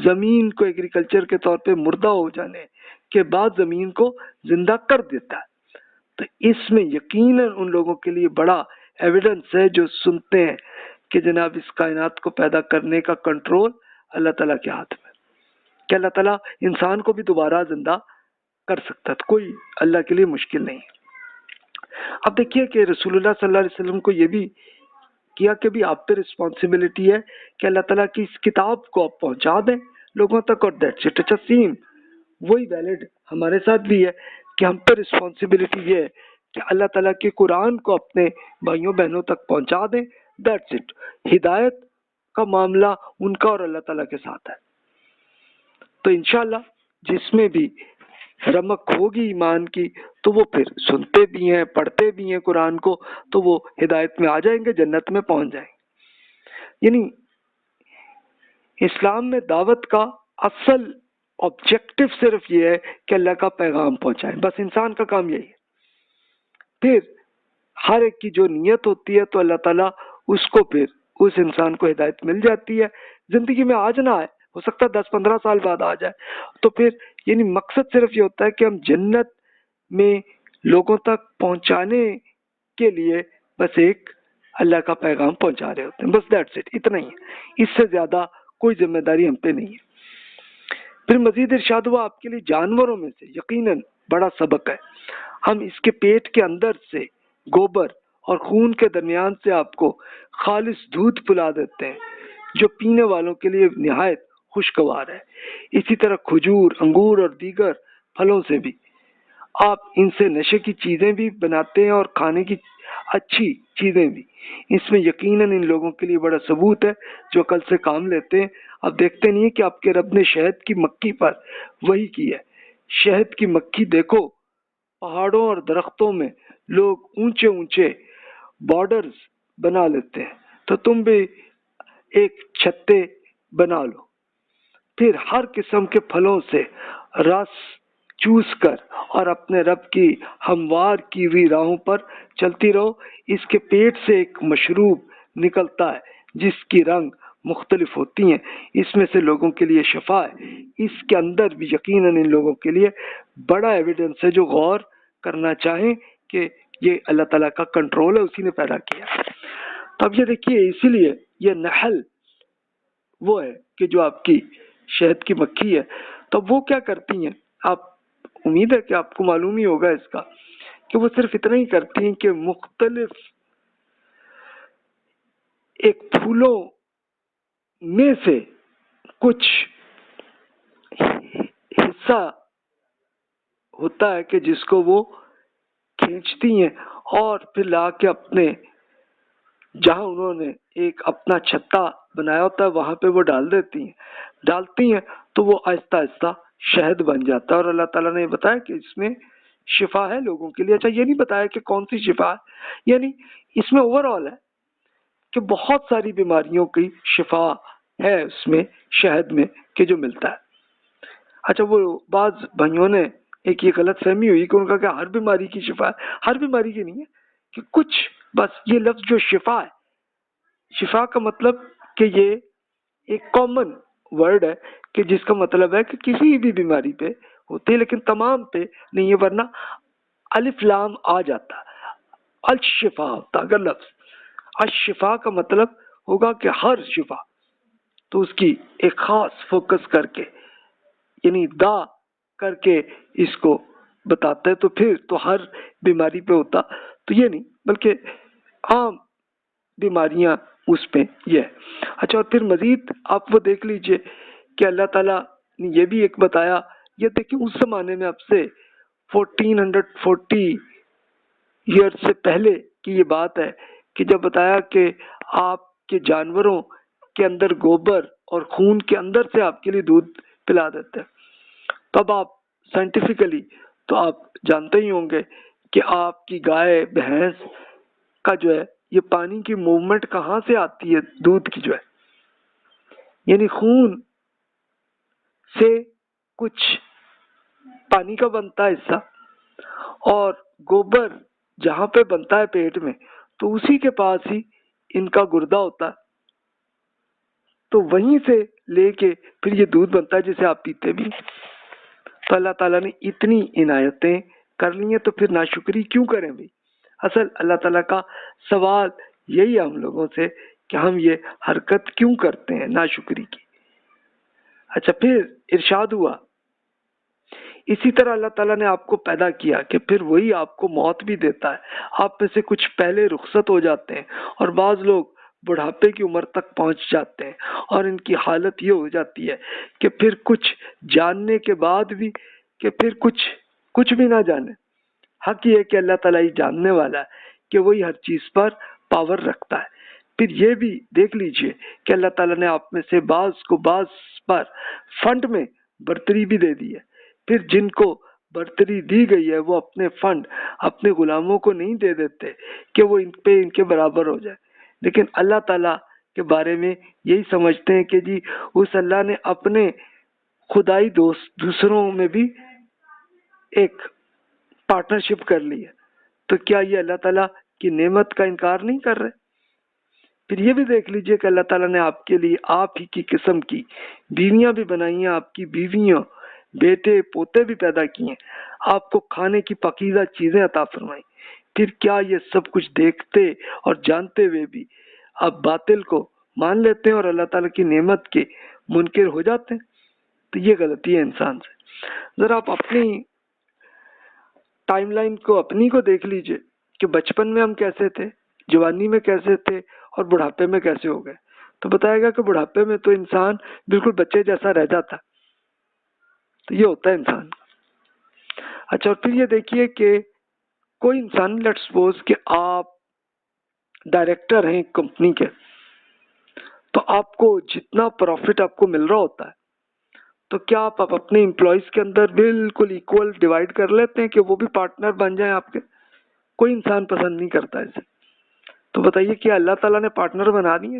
زمین کو ایگریکلچر کے طور پہ مردہ ہو جانے کے بعد زمین کو زندہ کر دیتا ہے۔ تو اس میں یقیناً ان لوگوں کے لیے بڑا ایویڈنس ہے جو سنتے ہیں کہ جناب اس کائنات کو پیدا کرنے کا کنٹرول اللہ تعالیٰ کے ہاتھ میں، کہ اللہ تعالیٰ انسان کو بھی دوبارہ زندہ کر سکتا ہے، کوئی اللہ کے لیے مشکل نہیں ہے۔ اب دیکھیے کہ رسول اللہ صلی اللہ علیہ وسلم کو یہ بھی کیا کہ بھی آپ پہ رسپانسبلٹی ہے کہ اللہ تعالیٰ کی اس کتاب کو آپ پہنچا دیں لوگوں تک، اور دیٹس اٹ۔ اچھا، سیم وہی ویلڈ ہمارے ساتھ بھی ہے کہ ہم پہ رسپانسبلٹی یہ ہے کہ اللہ تعالیٰ کے قرآن کو اپنے بھائیوں بہنوں تک پہنچا دیں، دیٹس اٹ۔ ہدایت کا معاملہ ان کا اور اللہ تعالیٰ کے ساتھ ہے۔ تو انشاءاللہ جس میں بھی رمق ہوگی ایمان کی تو وہ پھر سنتے بھی ہیں، پڑھتے بھی ہیں قرآن کو، تو وہ ہدایت میں آ جائیں گے، جنت میں پہنچ جائیں گے۔ یعنی اسلام میں دعوت کا اصل آبجیکٹو صرف یہ ہے کہ اللہ کا پیغام پہنچائیں، بس انسان کا کام یہی ہے۔ پھر ہر ایک کی جو نیت ہوتی ہے تو اللہ تعالیٰ اس کو پھر اس انسان کو ہدایت مل جاتی ہے۔ زندگی میں آج نہ آئے، ہو سکتا ہے 10-15 سال بعد آ جائے، تو پھر یعنی مقصد صرف یہ ہوتا ہے کہ ہم جنت میں لوگوں تک پہنچانے کے لیے بس ایک اللہ کا پیغام پہنچا رہے ہوتے ہیں، بس دیٹس اٹ، اتنا ہی ہے، اس سے زیادہ کوئی ذمہ داری ہم پہ نہیں ہے۔ پھر مزید ارشاد ہوا آپ کے لیے جانوروں میں سے یقیناً بڑا سبق ہے، ہم اس کے پیٹ کے اندر سے گوبر اور خون کے درمیان سے آپ کو خالص دودھ پلا دیتے ہیں جو پینے والوں کے لیے نہایت خوشگوار ہے، اسی طرح کھجور، انگور اور دیگر پھلوں سے بھی آپ ان سے نشے کی چیزیں بھی بناتے ہیں اور کھانے کی اچھی چیزیں بھی۔ اس میں یقیناً ان لوگوں کے لیے بڑا ثبوت ہے جو عقل سے کام لیتے ہیں۔ اب دیکھتے نہیں کہ آپ کے رب نے شہد کی مکھی پر وہی کی ہے، شہد کی مکھی دیکھو، پہاڑوں اور درختوں میں لوگ اونچے اونچے بارڈرز بنا لیتے ہیں تو تم بھی ایک چھتے بنا لو، پھر ہر قسم کے پھلوں سے رس چوس کر اور اپنے رب کی ہموار کی ہوئی راہوں پر چلتی رہو۔ اس کے پیٹ سے ایک مشروب نکلتا ہے جس کی رنگ مختلف ہوتی ہیں، اس میں سے لوگوں کے لیے شفا ہے۔ اس کے اندر بھی یقیناً ان لوگوں کے لیے بڑا ایویڈنس ہے جو غور کرنا چاہیں کہ یہ اللہ تعالیٰ کا کنٹرول ہے، اسی نے پیدا کیا۔ تو اب یہ دیکھیے، اسی لیے یہ نحل وہ ہے کہ جو آپ کی شہد کی مکھی ہے، تو وہ کیا کرتی ہیں، آپ امید ہے کہ آپ کو معلوم ہی ہوگا اس کا، کہ وہ صرف اتنا ہی کرتی ہیں کہ مختلف ایک پھولوں میں سے کچھ حصہ ہوتا ہے کہ جس کو وہ کھینچتی ہیں اور پھر لا کے اپنے جہاں انہوں نے ایک اپنا چھتا بنایا ہوتا ہے وہاں پہ وہ ڈالتی ہیں تو وہ آہستہ آہستہ شہد بن جاتا ہے۔ اور اللہ تعالیٰ نے یہ بتایا کہ اس میں شفا ہے لوگوں کے لیے۔ اچھا، یہ نہیں بتایا کہ کون سی شفا ہے، یعنی اس میں اوور آل ہے کہ بہت ساری بیماریوں کی شفا ہے اس میں، شہد میں، کہ جو ملتا ہے۔ اچھا، وہ بعض بھائیوں نے ایک یہ غلط فہمی ہوئی کہ ان کا کہ ہر بیماری کی شفا ہے، ہر بیماری کی نہیں ہے، کہ کچھ بس یہ لفظ جو شفا ہے، شفا کا مطلب کہ یہ ایک کامن ورڈ ہے کہ جس کا مطلب ہے کہ کسی بھی بیماری پہ ہوتی ہے، لیکن تمام پہ نہیں ہے، ورنہ الف لام آ جاتا، الشفا ہوتا اگر لفظ۔ الشفا کا مطلب ہوگا کہ ہر شفا، تو اس کی ایک خاص فوکس کر کے یعنی دا کر کے اس کو بتاتا ہے، تو پھر تو ہر بیماری پہ ہوتا تو یہ نہیں، بلکہ عام بیماریاں اس پہ یہ ہے۔ اچھا، اور پھر مزید آپ وہ دیکھ لیجئے کہ اللہ تعالیٰ نے یہ بھی ایک بتایا، یہ دیکھیں اس زمانے میں اب سے 1440 ایئر سے پہلے کی یہ بات ہے کہ جب بتایا کہ آپ کے جانوروں کے اندر گوبر اور خون کے اندر سے آپ کے لیے دودھ پلا دیتے ہیں، تب آپ سائنٹیفکلی تو آپ جانتے ہی ہوں گے کہ آپ کی گائے بھینس کا جو ہے یہ پانی کی موومنٹ کہاں سے آتی ہے، دودھ کی جو ہے، یعنی خون سے کچھ پانی کا بنتا ہے حصہ، اور گوبر جہاں پہ بنتا ہے پیٹ میں تو اسی کے پاس ہی ان کا گردہ ہوتا ہے، تو وہیں سے لے کے پھر یہ دودھ بنتا ہے جسے آپ پیتے بھی۔ تو اللہ تعالیٰ نے اتنی عنایتیں کر لی ہیں تو پھر ناشکری کیوں کریں بھائی؟ اصل اللہ تعالیٰ کا سوال یہی ہے ہم لوگوں سے کہ ہم یہ حرکت کیوں کرتے ہیں ناشکری کی۔ اچھا، پھر ارشاد ہوا اسی طرح اللہ تعالیٰ نے آپ کو پیدا کیا کہ پھر وہی آپ کو موت بھی دیتا ہے۔ آپ میں سے کچھ پہلے رخصت ہو جاتے ہیں اور بعض لوگ بڑھاپے کی عمر تک پہنچ جاتے ہیں، اور ان کی حالت یہ ہو جاتی ہے کہ پھر کچھ جاننے کے بعد بھی کہ پھر کچھ بھی نہ جانے۔ حق یہ ہے کہ اللہ تعالیٰ ہی جاننے والا ہے کہ وہی ہر چیز پر پاور رکھتا ہے۔ پھر یہ بھی دیکھ لیجئے کہ اللہ تعالیٰ نے آپ میں سے بعض کو بعض پر فنڈ میں برتری بھی دے دی ہے۔ پھر جن کو برتری دی گئی ہے وہ اپنے فنڈ اپنے غلاموں کو نہیں دے دیتے کہ وہ ان کے برابر ہو جائے، لیکن اللہ تعالیٰ کے بارے میں یہی سمجھتے ہیں کہ جی اس اللہ نے اپنے خدائی دوسروں میں بھی ایک پارٹنرشپ کر لی ہے، تو کیا یہ اللہ تعالیٰ کی نعمت کا انکار نہیں کر رہے؟ پھر یہ بھی دیکھ لیجئے کہ اللہ تعالیٰ نے آپ کے لیے آپ ہی کی قسم کی بیویاں بھی بنائی ہیں، آپ کی بیویاں بیٹے پوتے بھی پیدا کیے ہیں، آپ کو کھانے کی پاکیزہ چیزیں عطا فرمائیں۔ پھر کیا یہ سب کچھ دیکھتے اور جانتے ہوئے بھی آپ باطل کو مان لیتے ہیں اور اللہ تعالیٰ کی نعمت کے منکر ہو جاتے ہیں؟ تو یہ غلطی ہے انسان سے۔ ذرا آپ اپنی ٹائم لائن کو اپنی کو دیکھ لیجئے کہ بچپن میں ہم کیسے تھے، جوانی میں کیسے تھے، اور بڑھاپے میں کیسے ہو گئے۔ تو بتائے گا کہ بڑھاپے میں تو انسان بالکل بچے جیسا رہ جاتا، تو یہ ہوتا ہے انسان۔ اچھا، اور پھر یہ دیکھیے کہ کوئی انسان لیٹ سپوز کہ آپ ڈائریکٹر ہیں کمپنی کے، تو آپ کو جتنا پروفٹ آپ کو مل رہا ہوتا ہے تو کیا آپ اپنے امپلائیز کے اندر بالکل ایکول ڈیوائڈ کر لیتے ہیں کہ وہ بھی پارٹنر بن جائیں آپ کے؟ کوئی انسان پسند نہیں کرتا اسے، تو بتائیے کیا اللہ تعالیٰ نے پارٹنر بنا دیے؟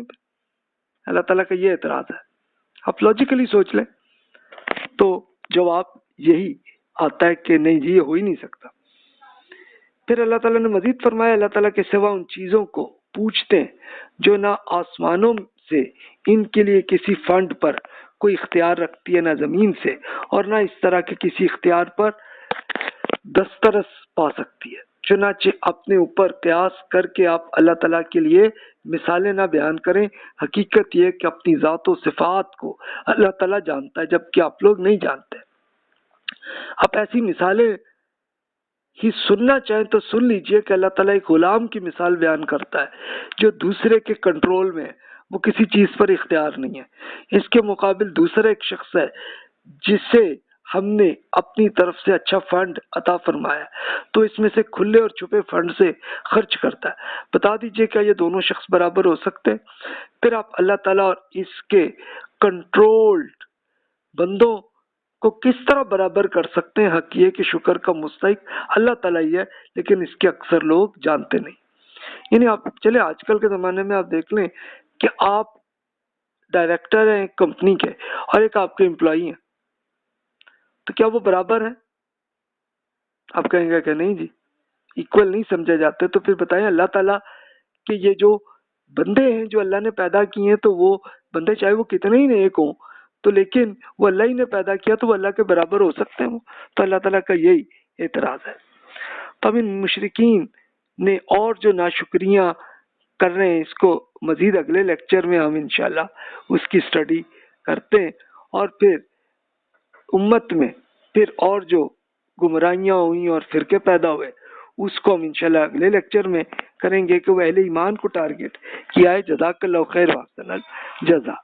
اللہ تعالیٰ کا یہ اعتراض ہے. آپ لاجیکلی سوچ لیں تو جواب یہی آتا ہے کہ نہیں جی یہ ہو ہی نہیں سکتا. پھر اللہ تعالیٰ نے مزید فرمایا اللہ تعالیٰ کے سوا ان چیزوں کو پوچھتے ہیں جو نہ آسمانوں سے ان کے لیے کسی فنڈ پر کوئی اختیار رکھتی ہے نہ زمین سے، اور نہ اس طرح کے کسی اختیار پر دسترس پا سکتی ہے. چنانچہ اپنے اوپر قیاس کر کے آپ اللہ تعالیٰ کے لیے مثالیں نہ بیان کریں. حقیقت یہ کہ اپنی ذات و صفات کو اللہ تعالیٰ جانتا ہے جبکہ آپ لوگ نہیں جانتے. آپ ایسی مثالیں ہی سننا چاہیں تو سن لیجئے کہ اللہ تعالیٰ ایک غلام کی مثال بیان کرتا ہے جو دوسرے کے کنٹرول میں ہے، وہ کسی چیز پر اختیار نہیں ہے. اس کے مقابل دوسرا ایک شخص ہے جسے ہم نے اپنی طرف سے اچھا فنڈ عطا فرمایا تو اس میں سے کھلے اور چھپے فنڈ سے خرچ کرتا ہے. بتا دیجئے کیا یہ دونوں شخص برابر ہو سکتے ہیں؟ پھر آپ اللہ تعالیٰ اور اس کے کنٹرولڈ بندوں کو کس طرح برابر کر سکتے ہیں؟ حق یہ کہ شکر کا مستحق اللہ تعالیٰ ہی ہے، لیکن اس کے اکثر لوگ جانتے نہیں. یعنی آپ چلے آج کل کے زمانے میں آپ دیکھ لیں کہ آپ ڈائریکٹر ہیں ایک کمپنی کے اور ایک آپ کے امپلائی ہیں، تو کیا وہ برابر ہیں؟ آپ کہیں گے کہ نہیں جی ایکول نہیں سمجھے جاتے. تو پھر بتائیں اللہ تعالیٰ کہ یہ جو بندے ہیں جو اللہ نے پیدا کیے ہیں تو وہ بندے چاہے وہ کتنے ہی نیک ہوں تو لیکن وہ اللہ ہی نے پیدا کیا تو وہ اللہ کے برابر ہو سکتے ہیں. تو اللہ تعالیٰ کا یہی اعتراض ہے. تو اب ان مشرکین نے اور جو ناشکریاں کر رہے ہیں اس کو مزید اگلے لیکچر میں ہم انشاءاللہ اس کی سٹڈی کرتے ہیں، اور پھر امت میں پھر اور جو گمراہیاں ہوئیں اور فرقے پیدا ہوئے اس کو ہم انشاءاللہ اگلے لیکچر میں کریں گے کہ وہ اہل ایمان کو ٹارگٹ کیا ہے. جزاک اللہ خیر واحسن الجزا.